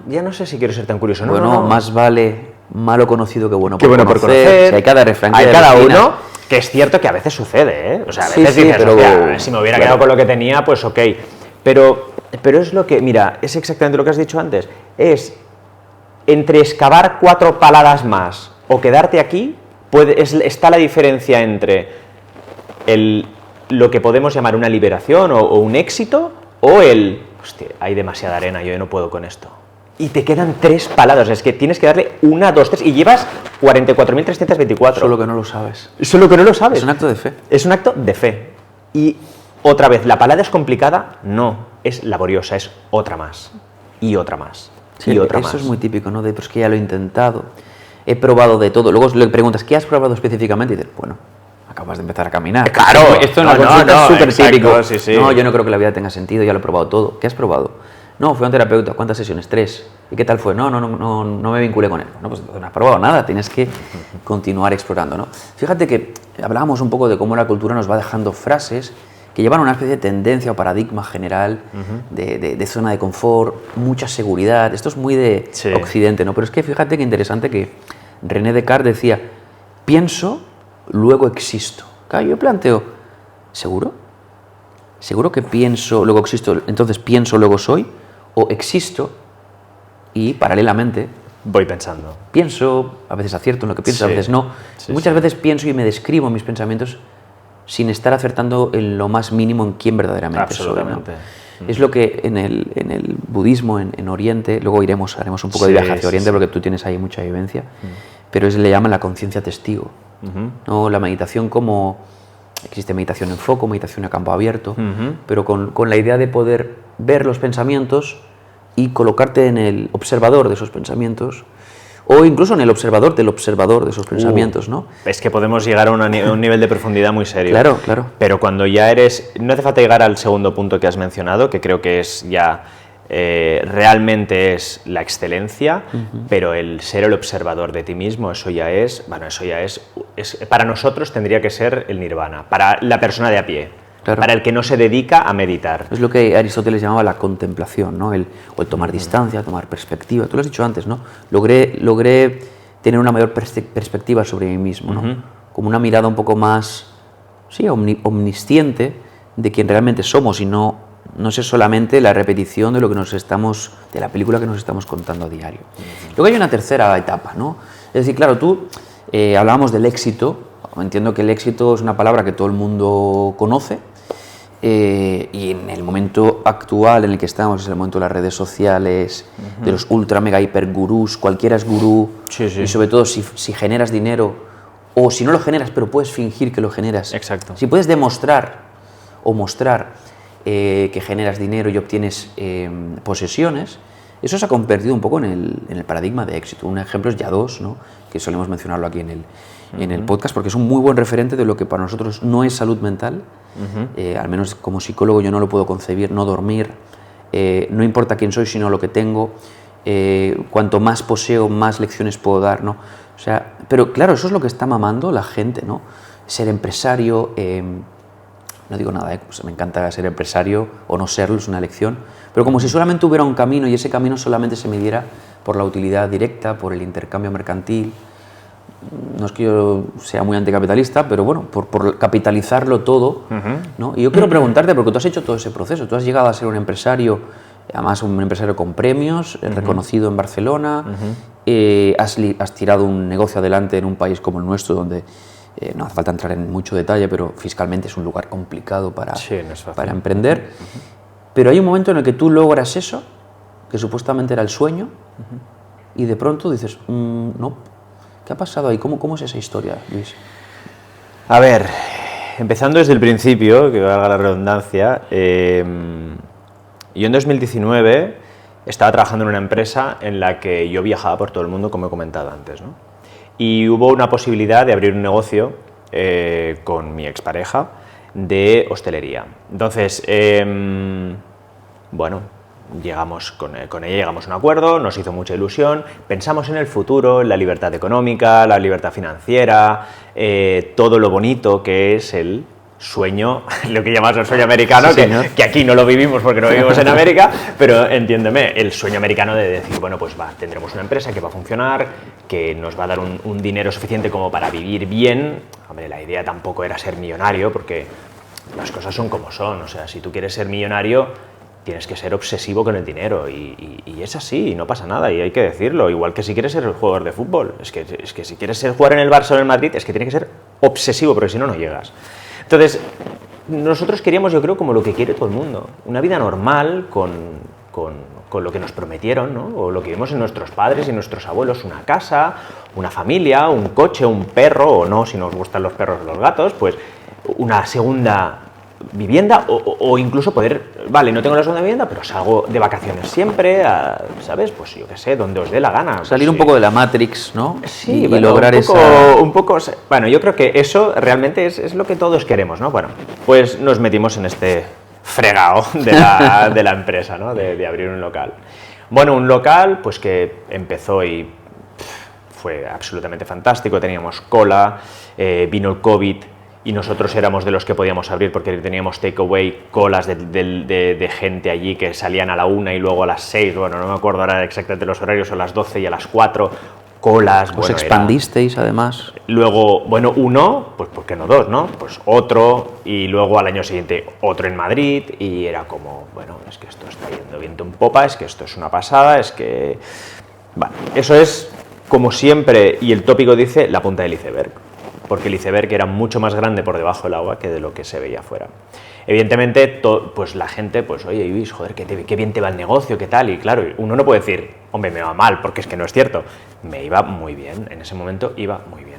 ya no sé si quiero ser tan curioso. No, bueno, no. Más vale malo conocido que bueno por conocer. Si hay cada refrán. Hay cada uno, que es cierto que a veces sucede, ¿eh? O sea, a veces dices, pero si me hubiera quedado con lo que tenía, pues ok. Pero es lo que, mira, es exactamente lo que has dicho antes. Es entre excavar 4 paladas más o quedarte aquí, está la diferencia entre lo que podemos llamar una liberación o un éxito, o hostia, hay demasiada arena, yo no puedo con esto. Y te quedan 3 paladas, es que tienes que darle 1, 2, 3 y llevas 44.324. Solo que no lo sabes. Solo que no lo sabes. Es un acto de fe. Es un acto de fe. Y otra vez, ¿la palada es complicada? No, es laboriosa, es otra más. Y otra más. Sí, y otra eso más. Es muy típico, ¿no? Pues que ya lo he intentado, he probado de todo. Luego le preguntas, ¿qué has probado específicamente? Y dices, bueno, acabas de empezar a caminar. Claro, esto no, es súper típico. Sí, sí. No, yo no creo que la vida tenga sentido, ya lo he probado todo. ¿Qué has probado? No, fui a un terapeuta. ¿Cuántas sesiones? 3. ¿Y qué tal fue? No me vinculé con él. No, pues no has probado nada, tienes que continuar explorando, ¿no? Fíjate que hablábamos un poco de cómo la cultura nos va dejando frases que llevan una especie de tendencia o paradigma general de zona de confort, mucha seguridad. Esto es muy de Occidente, ¿no? Pero es que fíjate qué interesante que René Descartes decía, pienso, luego existo. Claro, yo planteo, ¿seguro? ¿Seguro que pienso, luego existo, entonces pienso, luego soy? ¿O existo y paralelamente voy pensando? Pienso, a veces acierto en lo que pienso, a veces no. Muchas veces pienso y me describo mis pensamientos sin estar acertando en lo más mínimo en quién verdaderamente soy, ¿no? Es lo que en el budismo, en Oriente, luego haremos un poco de viaje hacia Oriente porque tú tienes ahí mucha vivencia, pero le llaman la conciencia testigo, ¿no? La meditación como... Existe meditación en foco, meditación a campo abierto, pero con la idea de poder ver los pensamientos y colocarte en el observador de esos pensamientos, o incluso en el observador del observador de esos pensamientos, ¿no? Es que podemos llegar a un nivel de profundidad muy serio. Claro, claro. Pero cuando ya no hace falta llegar al segundo punto que has mencionado, que creo que es ya... realmente es la excelencia, pero el ser el observador de ti mismo, eso ya es, para nosotros tendría que ser el nirvana, para la persona de a pie, claro. Para el que no se dedica a meditar. Es lo que Aristóteles llamaba la contemplación, ¿no? El tomar distancia, tomar perspectiva. Tú lo has dicho antes, ¿no? Logré tener una mayor perspectiva sobre mí mismo, ¿no? Como una mirada un poco más, omnisciente de quien realmente somos y no ser solamente la repetición de de la película que nos estamos contando a diario. Luego hay una tercera etapa, ¿no? Es decir, claro, tú hablábamos del éxito. Entiendo que el éxito es una palabra que todo el mundo conoce y en el momento actual en el que estamos, es el momento de las redes sociales, de los ultra mega hiper gurús, cualquiera es gurú, y sobre todo si generas dinero o si no lo generas pero puedes fingir que lo generas. Exacto. Si puedes demostrar o mostrar que generas dinero y obtienes posesiones, eso se ha convertido un poco en el paradigma de éxito. Un ejemplo es Yados, ¿no? Que solemos mencionarlo aquí en el podcast porque es un muy buen referente de lo que para nosotros no es salud mental. Al menos como psicólogo yo no lo puedo concebir, no dormir, no importa quién soy sino lo que tengo, cuanto más poseo más lecciones puedo dar, ¿no? O sea, pero claro, eso es lo que está mamando la gente, ¿no? Ser empresario, no digo nada, pues me encanta ser empresario o no serlo, es una elección, pero como si solamente hubiera un camino y ese camino solamente se midiera por la utilidad directa, por el intercambio mercantil. No es que yo sea muy anticapitalista, pero bueno, por capitalizarlo todo, ¿no? Y yo quiero preguntarte, porque tú has hecho todo ese proceso, tú has llegado a ser un empresario, además un empresario con premios, reconocido en Barcelona, has tirado un negocio adelante en un país como el nuestro, donde no hace falta entrar en mucho detalle, pero fiscalmente es un lugar complicado para emprender. Pero hay un momento en el que tú logras eso, que supuestamente era el sueño, y de pronto dices, no, ¿qué ha pasado ahí? ¿Cómo es esa historia, Luis? A ver, empezando desde el principio, que valga la redundancia, yo en 2019 estaba trabajando en una empresa en la que yo viajaba por todo el mundo, como he comentado antes, ¿no? Y hubo una posibilidad de abrir un negocio con mi expareja de hostelería. Entonces, bueno, con ella llegamos a un acuerdo, nos hizo mucha ilusión, pensamos en el futuro, en la libertad económica, la libertad financiera, todo lo bonito que es el sueño, lo que llamas el sueño americano, sí, que aquí no lo vivimos porque no vivimos en América, pero entiéndeme, el sueño americano de decir, bueno, pues tendremos una empresa que va a funcionar, que nos va a dar un dinero suficiente como para vivir bien. Hombre, la idea tampoco era ser millonario, porque las cosas son como son, o sea, si tú quieres ser millonario, tienes que ser obsesivo con el dinero, y es así, y no pasa nada, y hay que decirlo, igual que si quieres ser jugador de fútbol, es que si quieres jugar en el Barça o en el Madrid, es que tienes que ser obsesivo, porque si no, no llegas. Entonces, nosotros queríamos, yo creo, como lo que quiere todo el mundo, una vida normal con lo que nos prometieron, ¿no? O lo que vimos en nuestros padres y nuestros abuelos, una casa, una familia, un coche, un perro, o no, si nos gustan los perros o los gatos, pues una segunda vivienda, o incluso poder, vale, no tengo la segunda vivienda, pero salgo de vacaciones siempre, ¿sabes? Pues yo qué sé, donde os dé la gana. Salir pues, un poco de la Matrix, ¿no? Sí, y bueno, lograr un poco, bueno, yo creo que eso realmente es lo que todos queremos, ¿no? Bueno, pues nos metimos en este fregado de la empresa, ¿no? De abrir un local. Bueno, un local, pues que empezó y fue absolutamente fantástico, teníamos cola, vino el COVID, y nosotros éramos de los que podíamos abrir porque teníamos takeaway, colas de gente allí que salían a la 1 y luego a las 6, bueno, no me acuerdo ahora exactamente los horarios, a las 12 y a las 4, colas. ¿Os expandisteis además? Luego, bueno, uno, pues ¿por qué no dos, no? Pues otro, y luego al año siguiente otro en Madrid, y era como, bueno, es que esto está yendo viento en popa, es que esto es una pasada, es que... Bueno, eso es, como siempre, y el tópico dice, la punta del iceberg, porque el iceberg era mucho más grande por debajo del agua que de lo que se veía afuera. Evidentemente, pues la gente, pues oye, Luis, joder, qué bien te va el negocio, qué tal, y claro, uno no puede decir, hombre, me va mal, porque es que no es cierto. Me iba muy bien, en ese momento iba muy bien.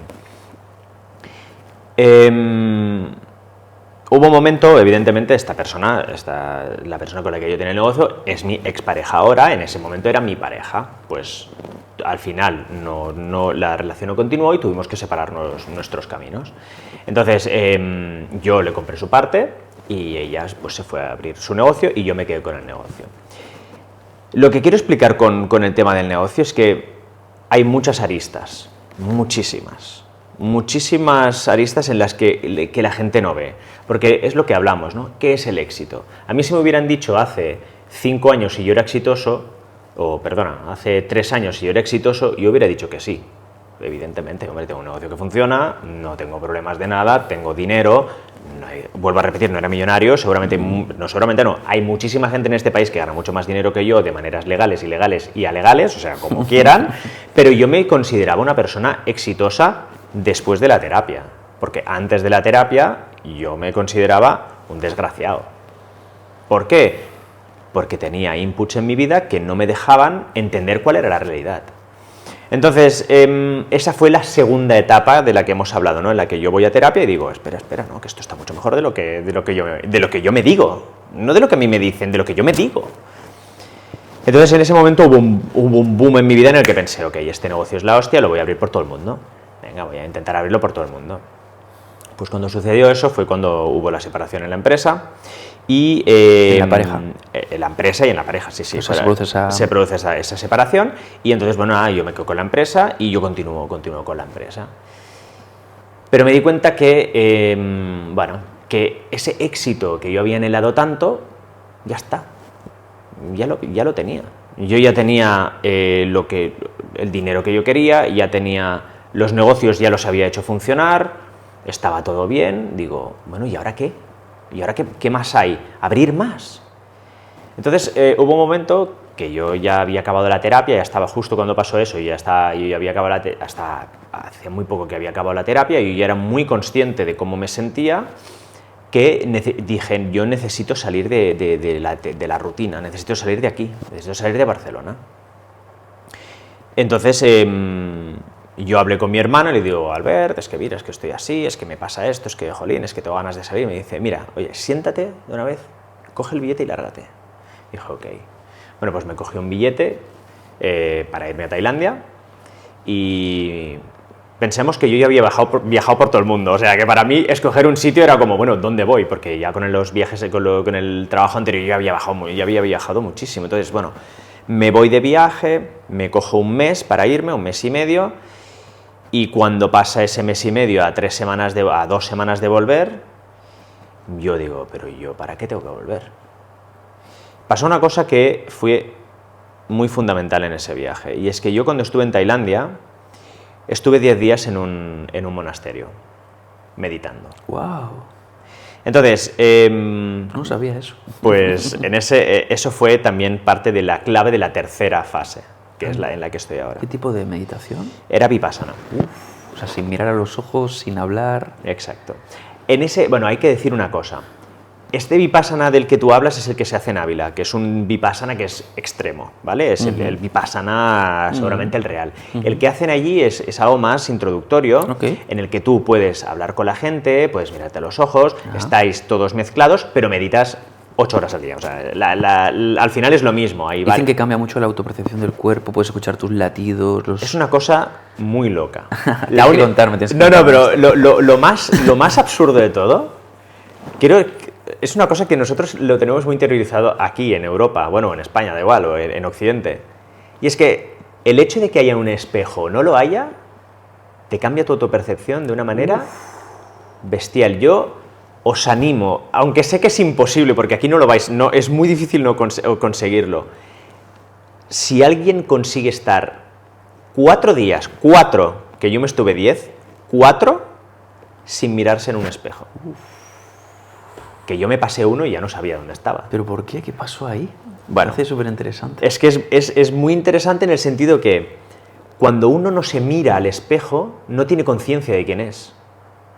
Hubo un momento, evidentemente, la persona con la que yo tenía el negocio es mi expareja ahora, en ese momento era mi pareja, pues al final la relación no continuó y tuvimos que separarnos nuestros caminos. Entonces yo le compré su parte y ella pues se fue a abrir su negocio y yo me quedé con el negocio. Lo que quiero explicar con el tema del negocio es que hay muchas aristas, muchísimas aristas en las que la gente no ve, porque es lo que hablamos, ¿no? ¿Qué es el éxito? A mí si me hubieran dicho hace 5 años si yo era exitoso, hace 3 años si yo era exitoso, yo hubiera dicho que sí. Evidentemente, hombre, tengo un negocio que funciona, no tengo problemas de nada, tengo dinero, vuelvo a repetir, no era millonario, hay muchísima gente en este país que gana mucho más dinero que yo de maneras legales, ilegales y alegales, o sea, como quieran, pero yo me consideraba una persona exitosa después de la terapia, porque antes de la terapia yo me consideraba un desgraciado. ¿Por qué? Porque tenía inputs en mi vida que no me dejaban entender cuál era la realidad. Entonces, esa fue la segunda etapa de la que hemos hablado, ¿no? En la que yo voy a terapia y digo, espera, no, que esto está mucho mejor de lo que yo me digo, no de lo que a mí me dicen, de lo que yo me digo. Entonces, en ese momento hubo un boom en mi vida en el que pensé, ok, este negocio es la hostia, lo voy a abrir por todo el mundo. Venga, voy a intentar abrirlo por todo el mundo. Pues cuando sucedió eso fue cuando hubo la separación en la empresa y... ¿En la pareja? En la empresa y en la pareja, sí. O sea, se produce esa separación y entonces, bueno, yo me quedo con la empresa y yo continúo con la empresa. Pero me di cuenta que, que ese éxito que yo había anhelado tanto, ya está, ya lo tenía. Yo ya tenía el dinero que yo quería, ya tenía los negocios, ya los había hecho funcionar, estaba todo bien. Digo, bueno, ¿y ahora qué? ¿Y ahora qué más hay? ¿Abrir más? Entonces hubo un momento que yo ya había acabado la terapia, ya estaba justo cuando pasó eso, yo ya había acabado hasta hace muy poco que había acabado la terapia, y yo ya era muy consciente de cómo me sentía, que dije, yo necesito salir de la rutina, necesito salir de aquí, necesito salir de Barcelona. Entonces yo hablé con mi hermano y le digo, Albert, es que mira, es que estoy así, es que me pasa esto, es que jolín, es que tengo ganas de salir. Me dice, mira, oye, siéntate de una vez, coge el billete y lárgate. Dijo, ok. Bueno, pues me cogí un billete para irme a Tailandia, y pensemos que yo ya había viajado por todo el mundo, o sea que para mí escoger un sitio era como, bueno, ¿dónde voy? Porque ya con los viajes, con el trabajo anterior ya había viajado muchísimo. Entonces, bueno, me voy de viaje, me cojo un mes para irme, un mes y medio, y cuando pasa ese mes y medio a 2 semanas de volver, yo digo, pero ¿yo para qué tengo que volver? Pasó una cosa que fue muy fundamental en ese viaje, y es que yo cuando estuve en Tailandia, estuve 10 días en un monasterio, meditando. ¡Wow! Entonces, no sabía eso. Pues eso fue también parte de la clave de la tercera fase, que es la en la que estoy ahora. ¿Qué tipo de meditación? Era Vipassana. O sea, sin mirar a los ojos, sin hablar. Exacto. Bueno, hay que decir una cosa. Este Vipassana del que tú hablas es el que se hace en Ávila, que es un Vipassana que es extremo, ¿vale? Es el Vipassana, seguramente el real. El que hacen allí es algo más introductorio, en el que tú puedes hablar con la gente, puedes mirarte a los ojos, estáis todos mezclados, pero meditas 8 horas al día. O sea, al final es lo mismo. Ahí Dicen que cambia mucho la autopercepción del cuerpo, puedes escuchar tus latidos. Es una cosa muy loca. Tienes que contarme. No, pero lo más absurdo de todo, es una cosa que nosotros lo tenemos muy interiorizado aquí en Europa, bueno, en España, da igual, o en Occidente. Y es que el hecho de que haya un espejo o no lo haya, te cambia tu autopercepción de una manera bestial. Yo os animo, aunque sé que es imposible, porque aquí no lo vais, es muy difícil conseguirlo. Si alguien consigue estar 4 días, que yo me estuve 10, 4 sin mirarse en un espejo. Que yo me pasé uno y ya no sabía dónde estaba. ¿Pero por qué? ¿Qué pasó ahí? Bueno, parece súper interesante. Es que es muy interesante en el sentido que cuando uno no se mira al espejo, no tiene conciencia de quién es.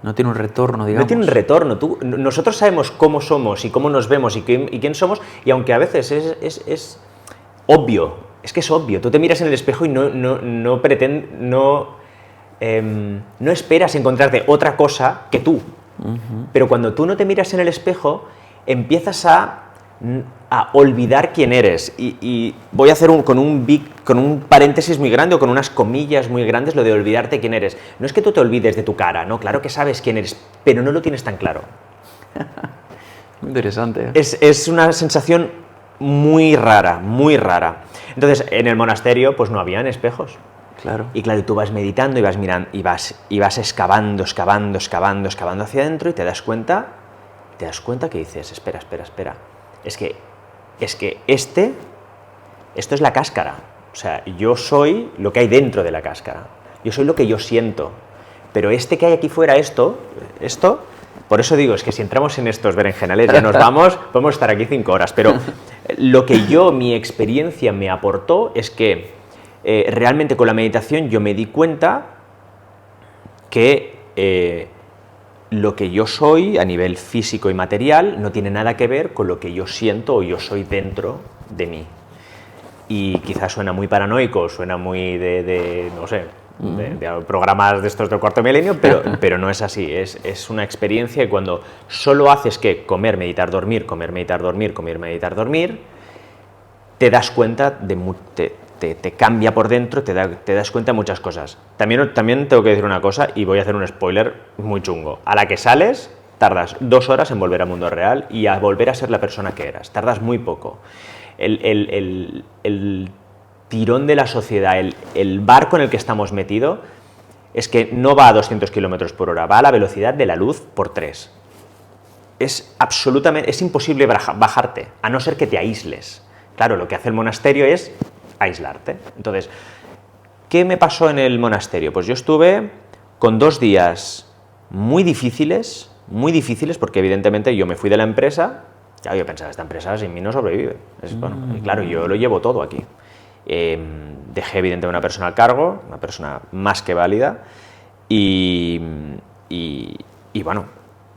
No tiene un retorno, digamos. No tiene un retorno. Nosotros sabemos cómo somos y cómo nos vemos y quién somos, y aunque a veces es obvio, es que es obvio. Tú te miras en el espejo y no esperas encontrarte otra cosa que tú. Pero cuando tú no te miras en el espejo, empiezas a olvidar quién eres. Y voy a hacer con un paréntesis muy grande, o con unas comillas muy grandes, lo de olvidarte quién eres. No es que tú te olvides de tu cara, ¿no? Claro que sabes quién eres, pero no lo tienes tan claro. Muy interesante. Es una sensación muy rara, muy rara. Entonces, en el monasterio, pues no habían espejos. Claro. Y claro, tú vas meditando y vas mirando y vas excavando hacia adentro, y te das cuenta que dices, espera. Es que esto es la cáscara. O sea, yo soy lo que hay dentro de la cáscara. Yo soy lo que yo siento. Pero que hay aquí fuera, esto, por eso digo, es que si entramos en estos berenjenales ya nos vamos, podemos estar aquí 5 horas. Pero lo que mi experiencia me aportó es que realmente con la meditación yo me di cuenta que lo que yo soy a nivel físico y material no tiene nada que ver con lo que yo siento o yo soy dentro de mí. Y quizás suena muy paranoico, suena muy no sé, de programas de estos del cuarto milenio, pero no es así. Es una experiencia que cuando solo haces que comer, meditar, dormir, comer, meditar, dormir, comer, meditar, dormir, te das cuenta te cambia por dentro, te das cuenta de muchas cosas. También tengo que decir una cosa, y voy a hacer un spoiler muy chungo. A la que sales, tardas 2 horas en volver al mundo real y a volver a ser la persona que eras. Tardas muy poco. El tirón de la sociedad, el barco en el que estamos metidos, es que no va a 200 km/h, va a la velocidad de la luz por 3. es absolutamente, es imposible bajarte, a no ser que te aísles. Claro, lo que hace el monasterio es aislarte. Entonces, ¿qué me pasó en el monasterio? Pues yo estuve con 2 días muy difíciles, porque evidentemente yo me fui de la empresa, ya yo pensaba, esta empresa sin mí no sobrevive. Bueno, y claro, yo lo llevo todo aquí. Dejé evidentemente una persona al cargo, una persona más que válida, y bueno,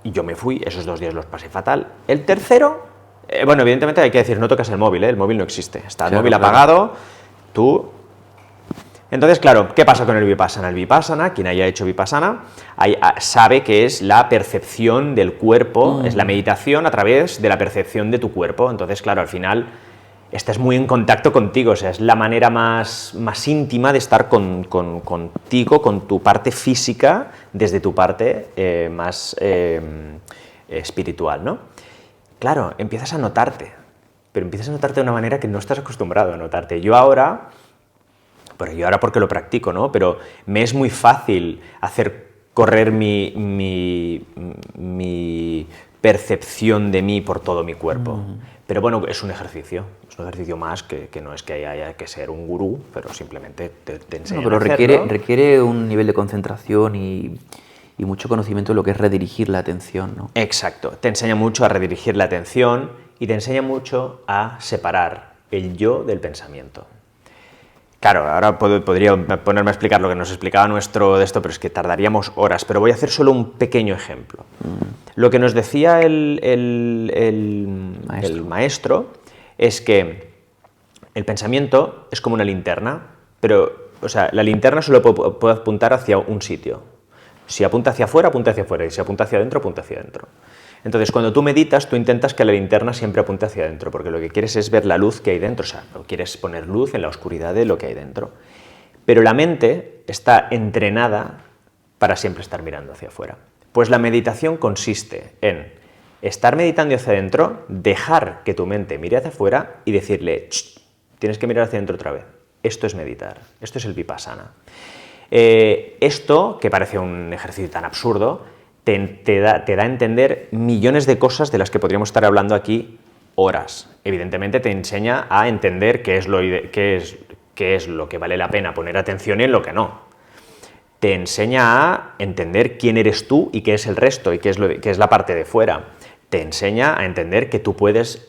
yo me fui, esos 2 días los pasé fatal. El tercero, bueno, evidentemente hay que decir, no tocas el móvil no existe, está el móvil apagado, tú... Entonces, claro, ¿qué pasa con el Vipassana? El Vipassana, quien haya hecho Vipassana, sabe que es la percepción del cuerpo, es la meditación a través de la percepción de tu cuerpo. Entonces, claro, al final estás muy en contacto contigo, o sea, es la manera más íntima de estar contigo, con tu parte física, desde tu parte más espiritual, ¿no? Claro, empiezas a notarte, pero empiezas a notarte de una manera que no estás acostumbrado a notarte. Yo ahora porque lo practico, ¿no? Pero me es muy fácil hacer correr mi percepción de mí por todo mi cuerpo. Pero bueno, es un ejercicio más que no es que haya que ser un gurú, pero simplemente te enseña pero a hacerlo. requiere un nivel de concentración y mucho conocimiento de lo que es redirigir la atención, ¿no? Exacto, te enseña mucho a redirigir la atención y te enseña mucho a separar el yo del pensamiento. Claro, ahora podría ponerme a explicar lo que nos explicaba nuestro de esto, pero es que tardaríamos horas, pero voy a hacer solo un pequeño ejemplo. Lo que nos decía el maestro es que el pensamiento es como una linterna, pero, o sea, la linterna solo puede apuntar hacia un sitio. Si apunta hacia afuera, y si apunta hacia adentro, apunta hacia adentro. Entonces, cuando tú meditas, tú intentas que la linterna siempre apunte hacia adentro, porque lo que quieres es ver la luz que hay dentro, o sea, no quieres poner luz en la oscuridad de lo que hay dentro. Pero la mente está entrenada para siempre estar mirando hacia afuera. Pues la meditación consiste en estar meditando hacia adentro, dejar que tu mente mire hacia afuera y decirle, tienes que mirar hacia adentro otra vez. Esto es meditar, esto es el Vipassana. Esto, que parece un ejercicio tan absurdo, te da a entender millones de cosas de las que podríamos estar hablando aquí horas. Evidentemente te enseña a entender qué es lo que vale la pena poner atención y en lo que no. Te enseña a entender quién eres tú y qué es el resto y qué es la parte de fuera. Te enseña a entender que tú puedes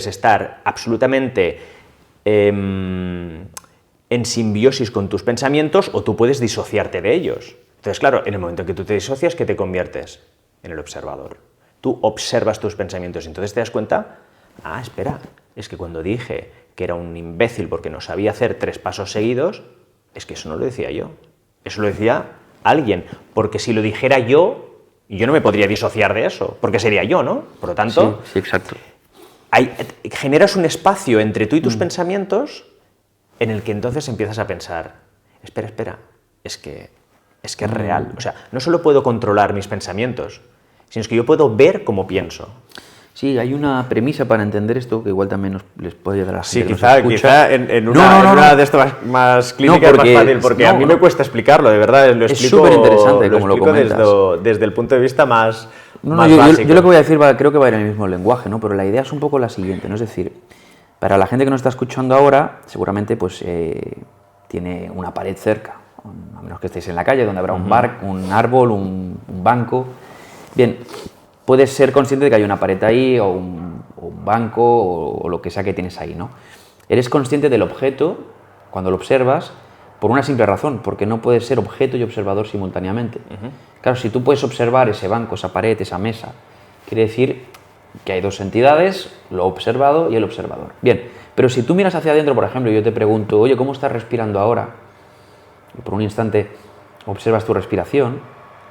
estar absolutamente en simbiosis con tus pensamientos o tú puedes disociarte de ellos. Entonces, claro, en el momento en que tú te disocias, ¿qué te conviertes? En el observador. Tú observas tus pensamientos y entonces te das cuenta, espera, es que cuando dije que era un imbécil porque no sabía hacer 3 pasos seguidos, es que eso no lo decía yo, eso lo decía alguien, porque si lo dijera yo no me podría disociar de eso, porque sería yo, ¿no? Por lo tanto, sí, exacto. Generas un espacio entre tú y tus pensamientos en el que entonces empiezas a pensar, espera, es que es real. O sea, no solo puedo controlar mis pensamientos, sino es que yo puedo ver cómo pienso. Sí, hay una premisa para entender esto que igual también les puede ayudar a la gente. Sí, quizá en una de estas más clínicas más fácil, porque a mí me cuesta explicarlo, de verdad, lo explico. Es súper interesante como lo comentas. Desde el punto de vista más básico. Yo lo que voy a decir creo que va en el mismo lenguaje, ¿no? Pero la idea es un poco la siguiente, ¿no? Es decir, para la gente que nos está escuchando ahora, seguramente pues tiene una pared cerca, a menos que estéis en la calle, donde habrá un árbol, un banco. Bien, puedes ser consciente de que hay una pared ahí, o un banco, o lo que sea que tienes ahí, ¿no? Eres consciente del objeto, cuando lo observas, por una simple razón, porque no puedes ser objeto y observador simultáneamente. Claro, si tú puedes observar ese banco, esa pared, esa mesa, quiere decir que hay 2 entidades, lo observado y el observador. Bien, pero si tú miras hacia adentro, por ejemplo, y yo te pregunto, oye, ¿cómo estás respirando ahora? Y por un instante observas tu respiración,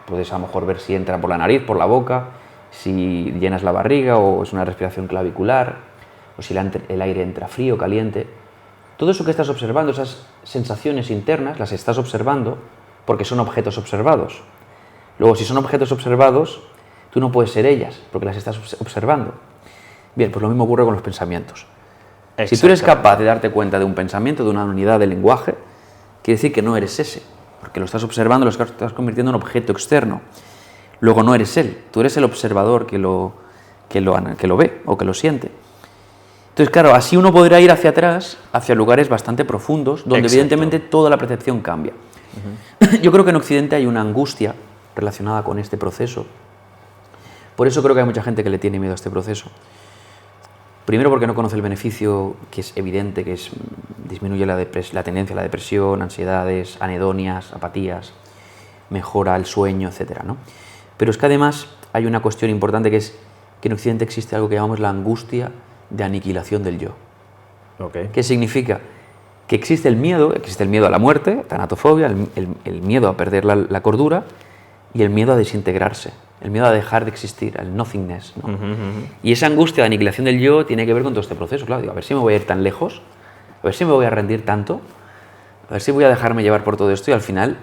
puedes a lo mejor ver si entra por la nariz, por la boca, si llenas la barriga o es una respiración clavicular, o si el aire entra frío o caliente. Todo eso que estás observando, esas sensaciones internas, las estás observando porque son objetos observados. Luego, si son objetos observados, tú no puedes ser ellas porque las estás observando. Bien, pues lo mismo ocurre con los pensamientos. Si tú eres capaz de darte cuenta de un pensamiento, de una unidad de lenguaje, quiere decir que no eres ese, porque lo estás observando, lo estás convirtiendo en objeto externo. Luego no eres él, tú eres el observador que lo ve o que lo siente. Entonces, claro, así uno podrá ir hacia atrás, hacia lugares bastante profundos, donde Exacto. evidentemente toda la percepción cambia. Yo creo que en Occidente hay una angustia relacionada con este proceso. Por eso creo que hay mucha gente que le tiene miedo a este proceso. Primero porque no conoce el beneficio, que es evidente, que es disminuye la tendencia a la depresión, ansiedades, anhedonias, apatías, mejora el sueño, etc., ¿no? Pero es que además hay una cuestión importante, que es que en Occidente existe algo que llamamos la angustia de aniquilación del yo. Okay. ¿Qué significa? Que existe el miedo a la muerte, tanatofobia, el miedo a perder la cordura y el miedo a desintegrarse, el miedo a dejar de existir, el nothingness, ¿no? Y esa angustia de aniquilación del yo tiene que ver con todo este proceso. Claro, digo, a ver si me voy a ir tan lejos, a ver si me voy a rendir tanto, a ver si voy a dejarme llevar por todo esto y al final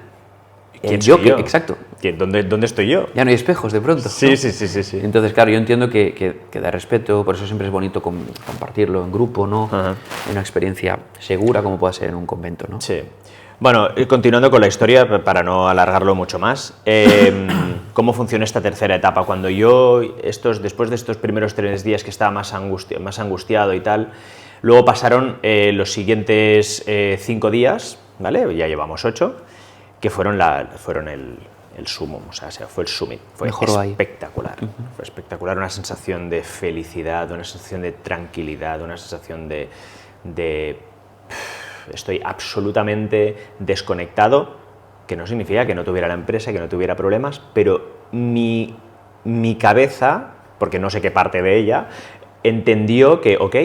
¿Quién soy yo? Exacto. ¿Dónde estoy yo? Ya no hay espejos de pronto, Sí, ¿no? sí. Entonces, claro, yo entiendo que da respeto, por eso siempre es bonito compartirlo en grupo, ¿no? Ajá. En una experiencia segura como pueda ser en un convento, ¿no? Sí. Bueno, continuando con la historia, para no alargarlo mucho más, ¿cómo funcionó esta tercera etapa? Cuando yo, después de estos primeros 3 días que estaba más angustiado y tal, luego pasaron los siguientes 5 días, ¿vale? Ya llevamos 8, que fueron el sumum, o sea, fue el summit, fue espectacular. Fue espectacular, una sensación de felicidad, una sensación de tranquilidad, una sensación de estoy absolutamente desconectado, que no significa que no tuviera la empresa, que no tuviera problemas, pero mi cabeza, porque no sé qué parte de ella, entendió que, ok,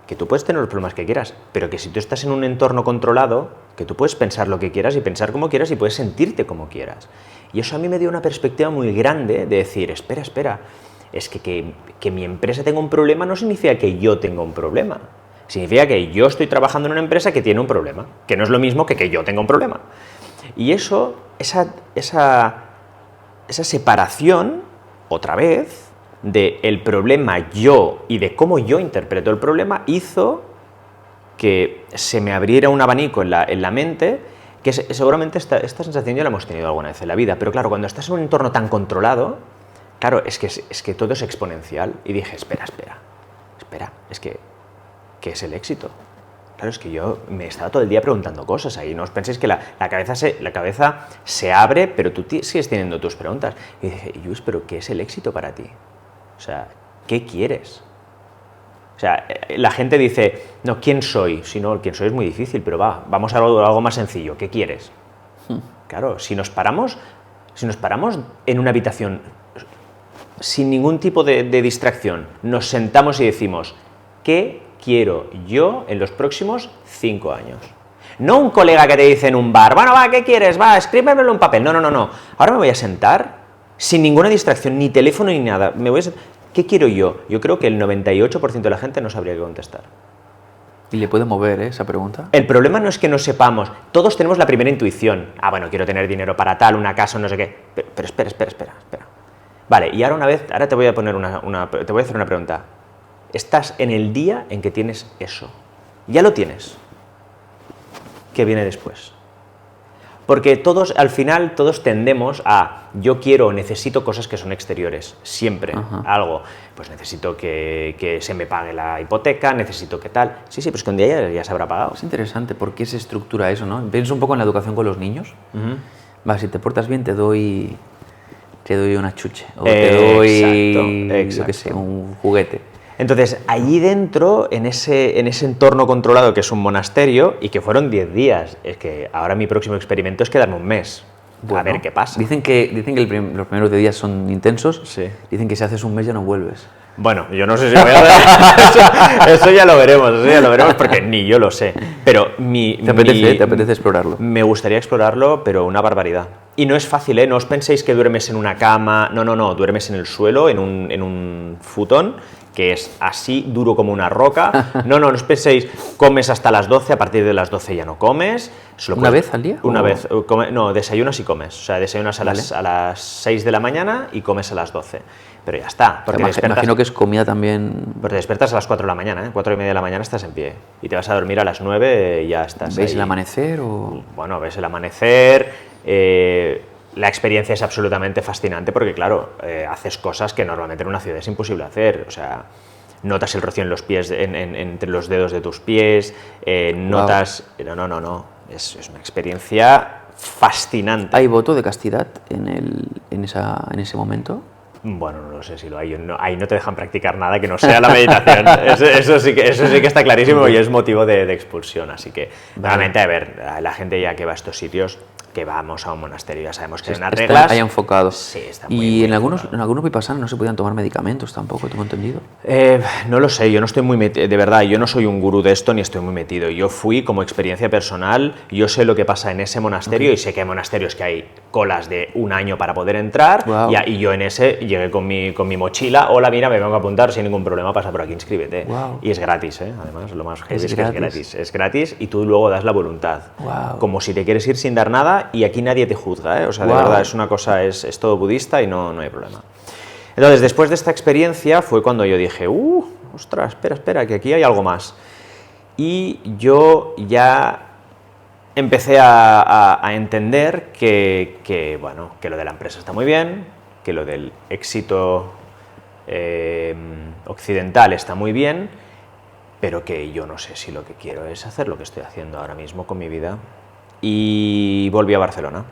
que tú puedes tener los problemas que quieras, pero que si tú estás en un entorno controlado, que tú puedes pensar lo que quieras y pensar como quieras y puedes sentirte como quieras. Y eso a mí me dio una perspectiva muy grande de decir, espera, es que mi empresa tenga un problema no significa que yo tenga un problema. Significa que yo estoy trabajando en una empresa que tiene un problema, que no es lo mismo que yo tenga un problema. Y eso, esa separación, otra vez, del problema yo y de cómo yo interpreto el problema, hizo que se me abriera un abanico en la mente, que seguramente esta sensación ya la hemos tenido alguna vez en la vida, pero claro, cuando estás en un entorno tan controlado, claro, es que todo es exponencial. Y dije, espera, ¿qué es el éxito? Claro, es que yo me estaba todo el día preguntando cosas ahí. No os penséis que la cabeza se abre, pero tú sigues teniendo tus preguntas. Y dije, Lluís, ¿pero qué es el éxito para ti? O sea, ¿qué quieres? O sea, la gente dice, no, ¿quién soy? Si no, quién soy es muy difícil, pero vamos a algo más sencillo. ¿Qué quieres? Claro, si nos paramos en una habitación sin ningún tipo de distracción, nos sentamos y decimos, ¿qué quiero yo en los próximos 5 años? No un colega que te dice en un bar, bueno, ¿qué quieres? Escríbemelo en un papel. No. Ahora me voy a sentar sin ninguna distracción, ni teléfono ni nada. ¿Qué quiero yo? Yo creo que el 98% de la gente no sabría qué contestar. Y le puede mover esa pregunta. El problema no es que no sepamos. Todos tenemos la primera intuición. Bueno, quiero tener dinero para tal, una casa, no sé qué. Pero espera. Vale, y ahora te voy a poner te voy a hacer una pregunta. Estás en el día en que tienes eso. Ya lo tienes. ¿Qué viene después? Porque al final todos tendemos a yo quiero o necesito cosas que son exteriores, siempre. Ajá. Algo, pues necesito que se me pague la hipoteca, necesito que tal. Sí, pues que un día ya se habrá pagado. Es interesante, ¿por qué se estructura eso, no? Pienso un poco en la educación con los niños. Si te portas bien te doy una chuche, o te doy, yo qué sé, un juguete. Entonces, allí dentro, en ese entorno controlado que es un monasterio, y que fueron 10 días, es que ahora mi próximo experimento es quedarme un mes, a ver qué pasa. Dicen que los primeros 10 días son intensos, sí. Dicen que si haces un mes ya no vuelves. Bueno, yo no sé si voy a ver. Eso ya lo veremos, porque ni yo lo sé. Pero ¿Te apetece explorarlo? Me gustaría explorarlo, pero una barbaridad. Y no es fácil, ¿eh? No os penséis que duermes en una cama, no, duermes en el suelo, en un futón, que es así, duro como una roca. No os penséis, comes hasta las 12, a partir de las 12 ya no comes. ¿Una vez al día? Una vez, no, desayunas y comes. O sea, desayunas a las 6 de la mañana y comes a las 12. Pero ya está. Porque imagino que es comida también. Pero te despiertas a las 4 de la mañana, 4 y media de la mañana estás en pie. Y te vas a dormir a las 9 y ya estás. ¿Veis ahí. El amanecer o...? Bueno, ves el amanecer. la experiencia es absolutamente fascinante porque, claro, haces cosas que normalmente en una ciudad es imposible hacer. O sea, notas el rocío en los pies, entre los dedos de tus pies, notas... No. Es una experiencia fascinante. ¿Hay voto de castidad en ese momento? Bueno, no lo sé si lo hay. Ahí no te dejan practicar nada que no sea la meditación. Eso sí que está clarísimo y es motivo de expulsión. Así que, realmente, a ver, la gente ya que va a estos sitios, que vamos a un monasterio, ya sabemos que hay unas reglas. Está ahí enfocado. Sí, está y en algunos vipassanas no se podían tomar medicamentos tampoco, ¿tengo entendido? No lo sé, yo no estoy muy metido, de verdad, yo no soy un gurú de esto ni estoy muy metido. Yo fui como experiencia personal, yo sé lo que pasa en ese monasterio y sé que hay monasterios que hay colas de un año para poder entrar y yo en ese llegué con mi mochila, hola, mira, me vengo a apuntar sin ningún problema, pasa por aquí, inscríbete. Y es gratis, además, lo más heavy es que es gratis. Es gratis y tú luego das la voluntad. Como si te quieres ir sin dar nada y aquí nadie te juzga, o sea, de verdad, es una cosa, es todo budista y no hay problema. Entonces, después de esta experiencia fue cuando yo dije, ostras, espera, que aquí hay algo más. Y yo ya empecé a entender que lo de la empresa está muy bien, que lo del éxito occidental está muy bien, pero que yo no sé si lo que quiero es hacer lo que estoy haciendo ahora mismo con mi vida. Y volví a Barcelona.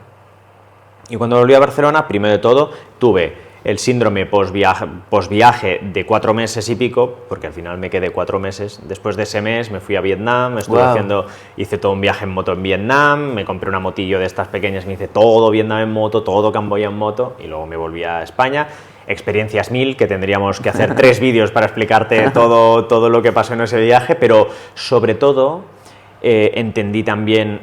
Y cuando volví a Barcelona, primero de todo, tuve el síndrome post-viaje de 4 meses y pico, porque al final me quedé 4 meses. Después de ese mes me fui a Vietnam, hice todo un viaje en moto en Vietnam, me compré una motillo de estas pequeñas, me hice todo Vietnam en moto, todo Camboya en moto, y luego me volví a España. Experiencias 1000, que tendríamos que hacer 3 vídeos para explicarte todo lo que pasó en ese viaje, pero sobre todo entendí también,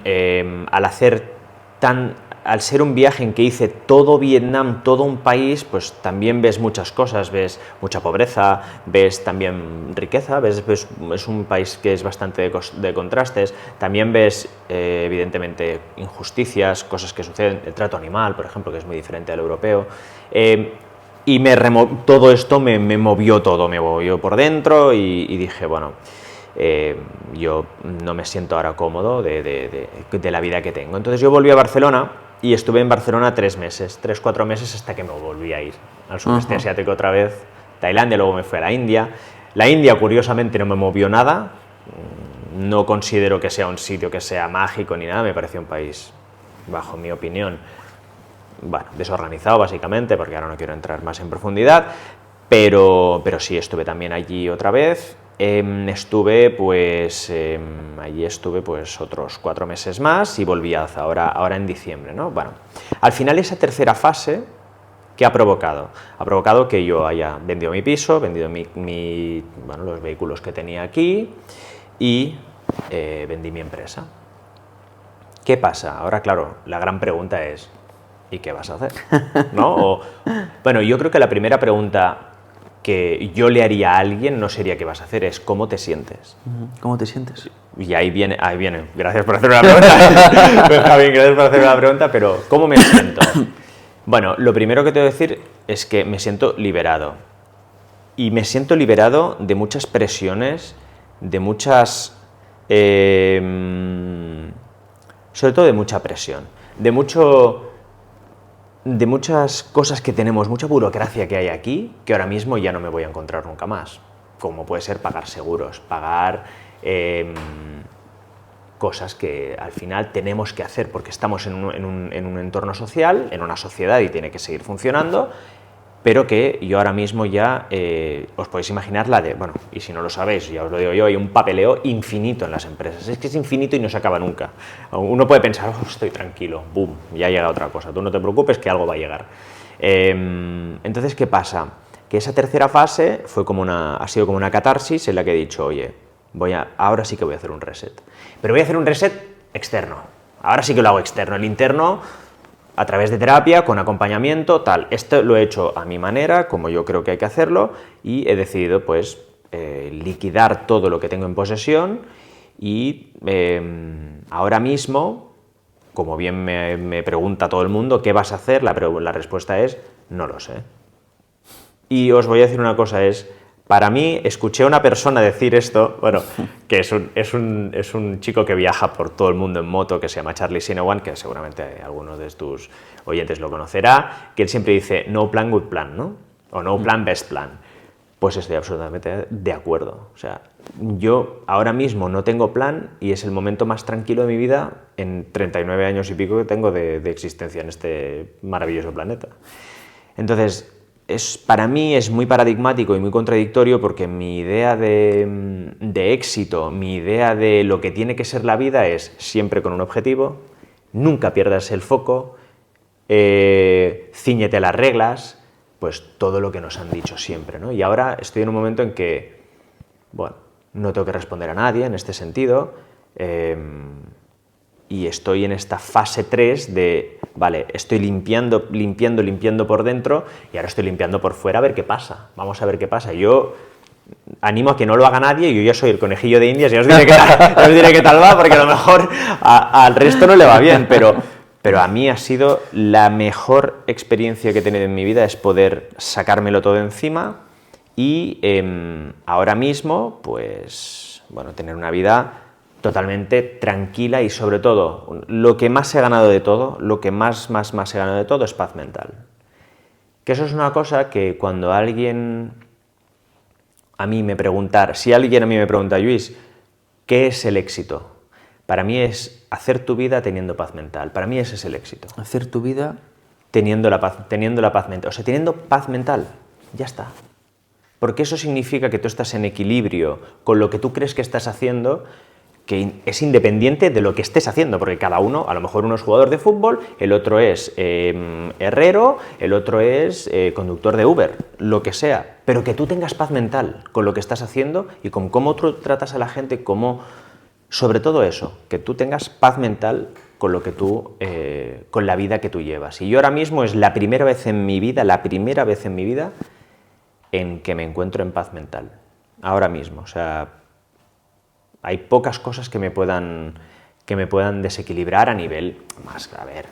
al ser un viaje en que hice todo Vietnam, todo un país, pues también ves muchas cosas, ves mucha pobreza, ves también riqueza, es un país que es bastante de contrastes, también ves evidentemente injusticias, cosas que suceden, el trato animal, por ejemplo, que es muy diferente al europeo, y todo esto me movió por dentro y dije, bueno, yo no me siento ahora cómodo de la vida que tengo. Entonces yo volví a Barcelona y estuve en Barcelona 3-4 meses hasta que me volví a ir al sudeste asiático otra vez, Tailandia, luego me fui a la India. La India, curiosamente, no me movió nada, no considero que sea un sitio que sea mágico ni nada, me pareció un país, bajo mi opinión, desorganizado básicamente, porque ahora no quiero entrar más en profundidad, pero sí, estuve también allí otra vez. Allí estuve pues otros 4 meses más y volví ahora en diciembre, ¿no? Bueno, al final esa tercera fase, ¿qué ha provocado? Ha provocado que yo haya vendido mi piso, vendido los vehículos que tenía aquí y vendí mi empresa. ¿Qué pasa? Ahora, claro, la gran pregunta es, ¿y qué vas a hacer? ¿No? Bueno, yo creo que la primera pregunta que yo le haría a alguien no sería qué vas a hacer, es cómo te sientes. ¿Cómo te sientes? Y ahí viene. Gracias por hacerme la pregunta. Benjamín, gracias por hacerme la pregunta, pero ¿cómo me siento? Bueno, lo primero que te voy a decir es que me siento liberado. Y me siento liberado de muchas presiones, de muchas... sobre todo de mucha presión, de muchas cosas que tenemos, mucha burocracia que hay aquí, que ahora mismo ya no me voy a encontrar nunca más, como puede ser pagar seguros, pagar cosas que al final tenemos que hacer porque estamos en un entorno social, en una sociedad y tiene que seguir funcionando, pero que yo ahora mismo ya, os podéis imaginar y si no lo sabéis, ya os lo digo yo, hay un papeleo infinito en las empresas, es que es infinito y no se acaba nunca. Uno puede pensar, estoy tranquilo, boom, ya llega otra cosa, tú no te preocupes que algo va a llegar. Entonces, ¿qué pasa? Que esa tercera fase ha sido como una catarsis en la que he dicho, oye, ahora sí que voy a hacer un reset, pero voy a hacer un reset externo, ahora sí que lo hago externo, el interno... a través de terapia, con acompañamiento, tal. Esto lo he hecho a mi manera, como yo creo que hay que hacerlo, y he decidido, pues, liquidar todo lo que tengo en posesión y ahora mismo, como bien me pregunta todo el mundo, ¿qué vas a hacer? La respuesta es, no lo sé. Y os voy a decir una cosa, Para mí, escuché a una persona decir esto, bueno, que es un chico que viaja por todo el mundo en moto, que se llama Charlie Sinewan, que seguramente alguno de tus oyentes lo conocerá, que él siempre dice, no plan, good plan, ¿no? O no plan, best plan. Pues estoy absolutamente de acuerdo. O sea, yo ahora mismo no tengo plan y es el momento más tranquilo de mi vida en 39 años y pico que tengo de existencia en este maravilloso planeta. Entonces, para mí es muy paradigmático y muy contradictorio porque mi idea de éxito, mi idea de lo que tiene que ser la vida es siempre con un objetivo, nunca pierdas el foco, cíñete a las reglas, pues todo lo que nos han dicho siempre, ¿no? Y ahora estoy en un momento en que, bueno, no tengo que responder a nadie en este sentido, y estoy en esta fase 3 de, vale, estoy limpiando por dentro y ahora estoy limpiando por fuera a ver qué pasa, vamos a ver qué pasa. Yo animo a que no lo haga nadie, yo ya soy el conejillo de Indias, ya os diré qué tal va, porque a lo mejor al resto no le va bien, pero a mí ha sido la mejor experiencia que he tenido en mi vida, es poder sacármelo todo encima y ahora mismo, pues, bueno, tener una vida totalmente tranquila y sobre todo, lo que más he ganado de todo, lo que más he ganado de todo es paz mental. Que eso es una cosa que cuando alguien a mí me pregunta, Lluís, ¿qué es el éxito? Para mí es hacer tu vida teniendo paz mental. Para mí ese es el éxito. Hacer tu vida teniendo la paz mental. O sea, teniendo paz mental, ya está. Porque eso significa que tú estás en equilibrio con lo que tú crees que estás haciendo, que es independiente de lo que estés haciendo, porque cada uno, a lo mejor uno es jugador de fútbol, el otro es herrero, el otro es conductor de Uber, lo que sea, pero que tú tengas paz mental con lo que estás haciendo y con cómo tú tratas a la gente, sobre todo eso, que tú tengas paz mental con lo que con la vida que tú llevas. Y yo ahora mismo es la primera vez en mi vida en que me encuentro en paz mental, ahora mismo, o sea, hay pocas cosas que me puedan desequilibrar a nivel más, a ver,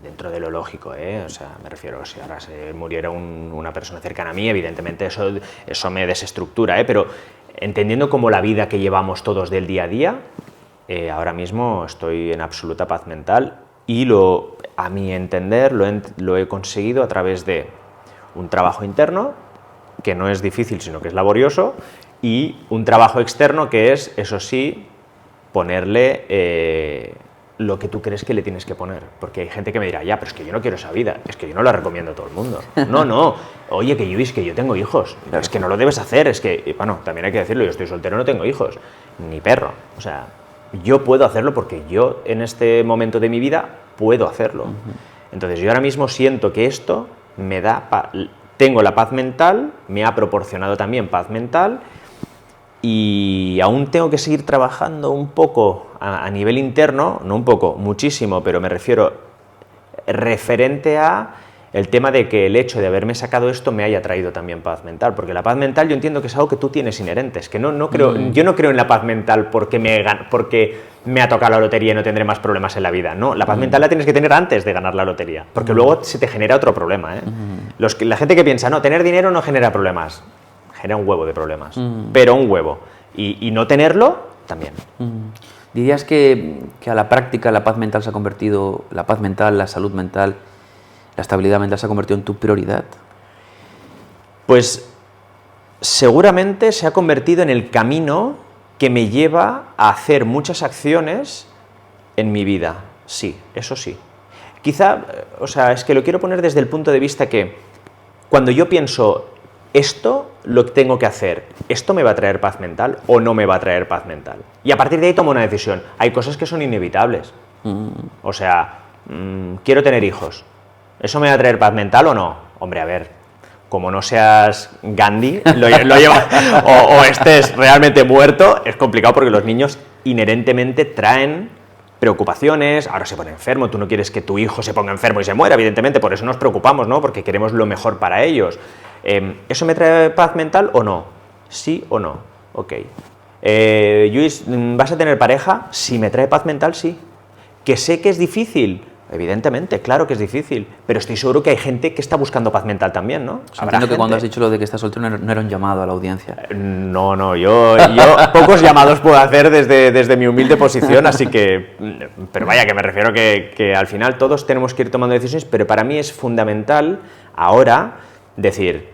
dentro de lo lógico, o sea, me refiero, si ahora se muriera una persona cercana a mí, evidentemente eso me desestructura, pero entendiendo como la vida que llevamos todos del día a día, ahora mismo estoy en absoluta paz mental y a mi entender lo he conseguido a través de un trabajo interno, que no es difícil, sino que es laborioso, y un trabajo externo que es, eso sí, ponerle lo que tú crees que le tienes que poner. Porque hay gente que me dirá, ya, pero es que yo no quiero esa vida, es que yo no la recomiendo a todo el mundo. No, oye, que yo tengo hijos, es que no lo debes hacer, es que, bueno, también hay que decirlo, yo estoy soltero, no tengo hijos, ni perro. O sea, yo puedo hacerlo porque yo en este momento de mi vida puedo hacerlo. Entonces yo ahora mismo siento que esto me da, tengo la paz mental, me ha proporcionado también paz mental, y aún tengo que seguir trabajando un poco a nivel interno, no un poco, muchísimo, pero me refiero referente a el tema de que el hecho de haberme sacado esto me haya traído también paz mental, porque la paz mental yo entiendo que es algo que tú tienes inherente, es que no creo, yo no creo en la paz mental porque me ha tocado la lotería y no tendré más problemas en la vida, no, la paz mental la tienes que tener antes de ganar la lotería, porque luego se te genera otro problema, la gente que piensa, no, tener dinero no genera problemas, genera un huevo de problemas, pero un huevo, y no tenerlo, también. ¿Dirías que a la práctica la paz mental se ha convertido, la paz mental, la salud mental, la estabilidad mental se ha convertido en tu prioridad? Pues seguramente se ha convertido en el camino que me lleva a hacer muchas acciones en mi vida, sí, eso sí. Quizá, o sea, es que lo quiero poner desde el punto de vista que cuando yo pienso esto lo tengo que hacer, ¿esto me va a traer paz mental o no me va a traer paz mental? Y a partir de ahí tomo una decisión. Hay cosas que son inevitables. O sea, quiero tener hijos. ¿Eso me va a traer paz mental o no? Hombre, a ver, como no seas Gandhi o estés realmente muerto, es complicado porque los niños inherentemente traen preocupaciones, ahora se pone enfermo, tú no quieres que tu hijo se ponga enfermo y se muera, evidentemente, por eso nos preocupamos, ¿no? Porque queremos lo mejor para ellos. ¿Eso me trae paz mental o no? ¿Sí o no? Ok. Luis, ¿vas a tener pareja? Si me trae paz mental, sí. ¿Que sé que es difícil? Evidentemente, claro que es difícil, pero estoy seguro que hay gente que está buscando paz mental también, ¿no? Entiendo que cuando has dicho lo de que estás soltero no era un llamado a la audiencia. No, yo pocos llamados puedo hacer desde mi humilde posición, así que, pero vaya, que me refiero que al final todos tenemos que ir tomando decisiones, pero para mí es fundamental ahora decir,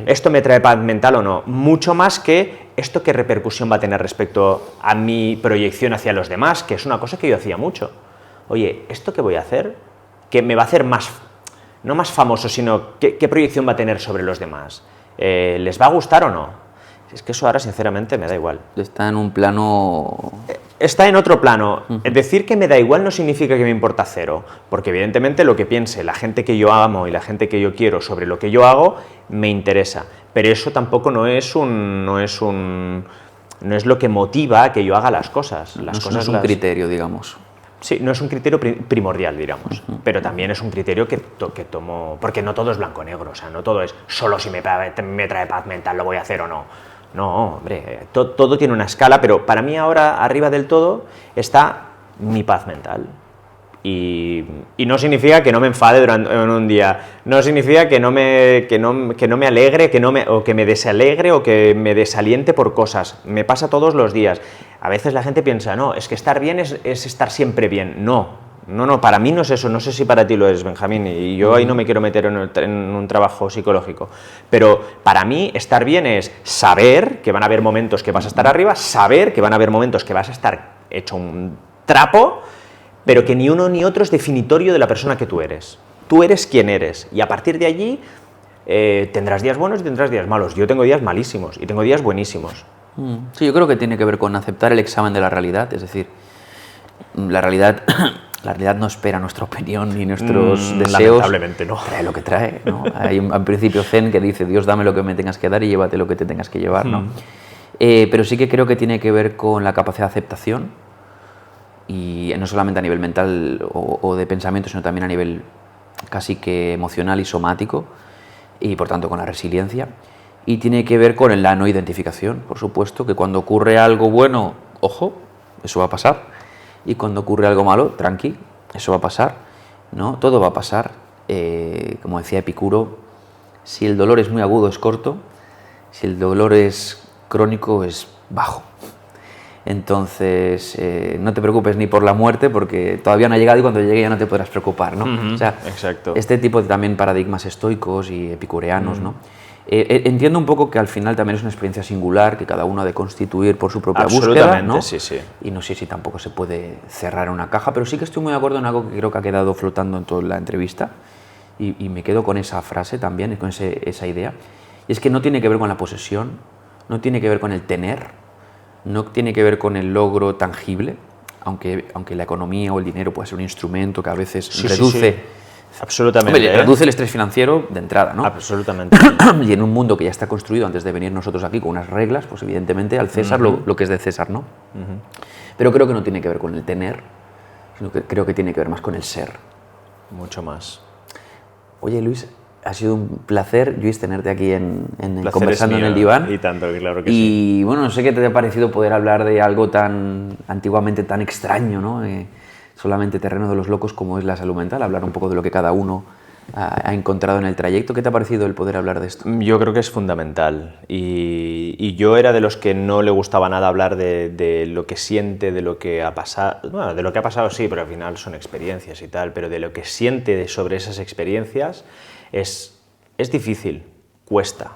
¿esto me trae paz mental o no? Mucho más que esto qué repercusión va a tener respecto a mi proyección hacia los demás, que es una cosa que yo hacía mucho. Oye, ¿esto qué voy a hacer? ¿Que me va a hacer más, no más famoso, sino qué proyección va a tener sobre los demás? ¿Les va a gustar o no? Es que eso ahora, sinceramente, me da igual. Está en un plano... Está en otro plano. Decir que me da igual no significa que me importa cero, porque evidentemente lo que piense la gente que yo amo y la gente que yo quiero sobre lo que yo hago, me interesa. Pero eso tampoco no es lo que motiva a que yo haga las cosas. Las cosas no es un criterio, digamos. Sí, no es un criterio primordial, diríamos, pero también es un criterio que tomo, porque no todo es blanco-negro, o sea, no todo es solo si me trae paz mental lo voy a hacer o no. No, hombre, todo tiene una escala, pero para mí ahora arriba del todo está mi paz mental. Y no significa que no me enfade en un día, no significa que no me alegre, o que me desalegre o que me desaliente por cosas. Me pasa todos los días. A veces la gente piensa, no, es que estar bien es estar siempre bien. No, para mí no es eso. No sé si para ti lo es, Benjamín, y yo ahí no me quiero meter en un trabajo psicológico. Pero para mí estar bien es saber que van a haber momentos que vas a estar arriba, saber que van a haber momentos que vas a estar hecho un trapo, pero que ni uno ni otro es definitorio de la persona que tú eres. Tú eres quien eres, y a partir de allí tendrás días buenos y tendrás días malos. Yo tengo días malísimos y tengo días buenísimos. Sí, yo creo que tiene que ver con aceptar el examen de la realidad, es decir, la realidad no espera nuestra opinión ni nuestros deseos. Lamentablemente no. Trae lo que trae, ¿no? Hay un principio zen que dice, Dios, dame lo que me tengas que dar y llévate lo que te tengas que llevar, ¿no? Pero sí que creo que tiene que ver con la capacidad de aceptación, y no solamente a nivel mental o de pensamiento, sino también a nivel casi que emocional y somático, y por tanto con la resiliencia. Y tiene que ver con la no identificación, por supuesto, que cuando ocurre algo bueno, ojo, eso va a pasar, y cuando ocurre algo malo, tranqui, eso va a pasar, ¿no? Todo va a pasar. Como decía Epicuro, si el dolor es muy agudo es corto, si el dolor es crónico es bajo. Entonces, no te preocupes ni por la muerte, porque todavía no ha llegado y cuando llegue ya no te podrás preocupar, ¿no? O sea, exacto. Este tipo de también paradigmas estoicos y epicureanos, ¿no? Entiendo un poco que al final también es una experiencia singular que cada uno ha de constituir por su propia búsqueda, ¿no? Sí, sí. Y no sé si tampoco se puede cerrar en una caja, pero sí que estoy muy de acuerdo en algo que creo que ha quedado flotando en toda la entrevista, y me quedo con esa frase también, con esa idea, y es que no tiene que ver con la posesión, no tiene que ver con el tener, no tiene que ver con el logro tangible, aunque la economía o el dinero puede ser un instrumento que a veces reduce... Sí. Absolutamente. Hombre, reduce el estrés financiero de entrada, ¿no? Absolutamente. Y en un mundo que ya está construido antes de venir nosotros aquí con unas reglas, pues evidentemente al César lo que es de César, ¿no? Pero creo que no tiene que ver con el tener, sino que creo que tiene que ver más con el ser. Mucho más. Oye, Luis, ha sido un placer, Luis, tenerte aquí conversando en el diván. Y tanto, claro que sí. Y bueno, no sé qué te ha parecido poder hablar de algo tan antiguamente tan extraño, ¿no? Solamente terreno de los locos como es la salud mental, hablar un poco de lo que cada uno ha encontrado en el trayecto. ¿Qué te ha parecido el poder hablar de esto? Yo creo que es fundamental, y yo era de los que no le gustaba nada hablar de lo que siente, de lo que ha pasado. Bueno, de lo que ha pasado sí, pero al final son experiencias y tal, pero de lo que siente sobre esas experiencias es difícil, cuesta.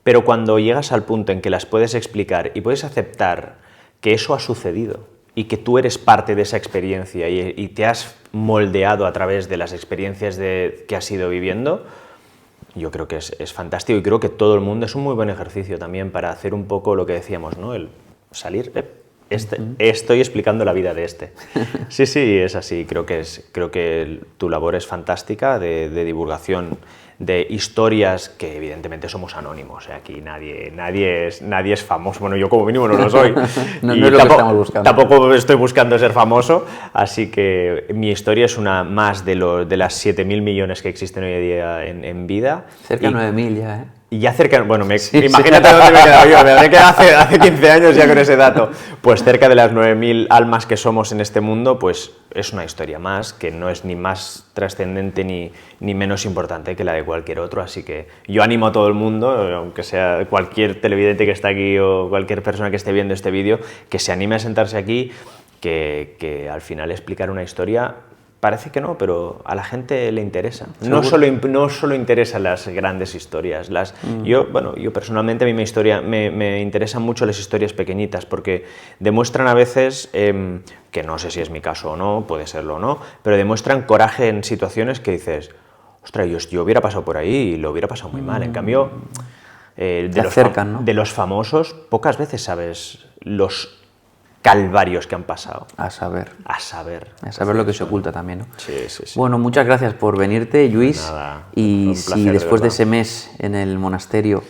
Pero cuando llegas al punto en que las puedes explicar y puedes aceptar que eso ha sucedido y que tú eres parte de esa experiencia y te has moldeado a través de las experiencias que has ido viviendo, yo creo que es fantástico, y creo que todo el mundo es un muy buen ejercicio también para hacer un poco lo que decíamos, ¿no? El salir, estoy explicando la vida de este. Sí, es así, creo que tu labor es fantástica de divulgación de historias que evidentemente somos anónimos. Aquí nadie es famoso. Bueno, yo como mínimo no lo soy. No Y es lo que estamos buscando. Tampoco estoy buscando ser famoso, así que mi historia es una más de las 7.000 millones que existen hoy en día en vida. Cerca de 9.000 ya, ¿eh? Y ya cerca, bueno, Sí, imagínate sí. dónde me he quedado yo, me habré quedado hace 15 años ya con ese dato. Pues cerca de las 9.000 almas que somos en este mundo, pues es una historia más que no es ni más trascendente ni menos importante que la de cualquier otro, así que yo animo a todo el mundo, aunque sea cualquier televidente que está aquí o cualquier persona que esté viendo este vídeo, que se anime a sentarse aquí, que al final explicar una historia... Parece que no, pero a la gente le interesa. No solo interesan las grandes historias. Yo personalmente a mí me interesan mucho las historias pequeñitas porque demuestran a veces, que no sé si es mi caso o no, puede serlo o no, pero demuestran coraje en situaciones que dices, ostras, yo hubiera pasado por ahí y lo hubiera pasado muy mal. En cambio, de los famosos, pocas veces sabes los calvarios que han pasado. A saber lo que se oculta también, ¿no? Sí. Bueno, muchas gracias por venirte, Lluís. Nada, y un si placer, después de verdad. ese mes en el monasterio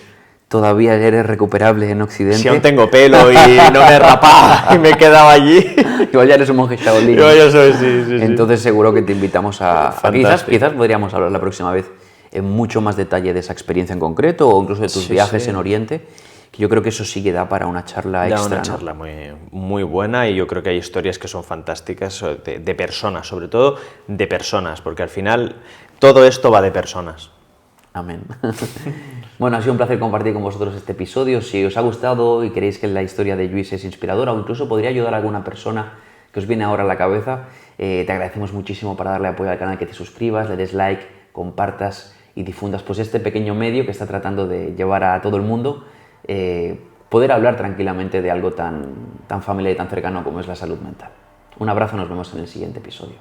todavía eres recuperable en Occidente... Si aún tengo pelo y no me rapaba y me quedaba allí. Igual ya eres un monje Shaolin. Yo soy, sí. Entonces seguro que te invitamos a Fantástico. quizás podríamos hablar la próxima vez en mucho más detalle de esa experiencia en concreto o incluso de tus viajes en Oriente, que yo creo que eso sí que da para una charla extra. Una ¿no? charla muy buena y yo creo que hay historias que son fantásticas de personas, sobre todo de personas, porque al final todo esto va de personas. Amén. Bueno, ha sido un placer compartir con vosotros este episodio. Si os ha gustado y queréis que la historia de Lluís es inspiradora o incluso podría ayudar a alguna persona que os viene ahora a la cabeza, te agradecemos muchísimo para darle apoyo al canal, que te suscribas, le des like, compartas y difundas pues este pequeño medio que está tratando de llevar a todo el mundo poder hablar tranquilamente de algo tan familiar y tan cercano como es la salud mental. Un abrazo, nos vemos en el siguiente episodio.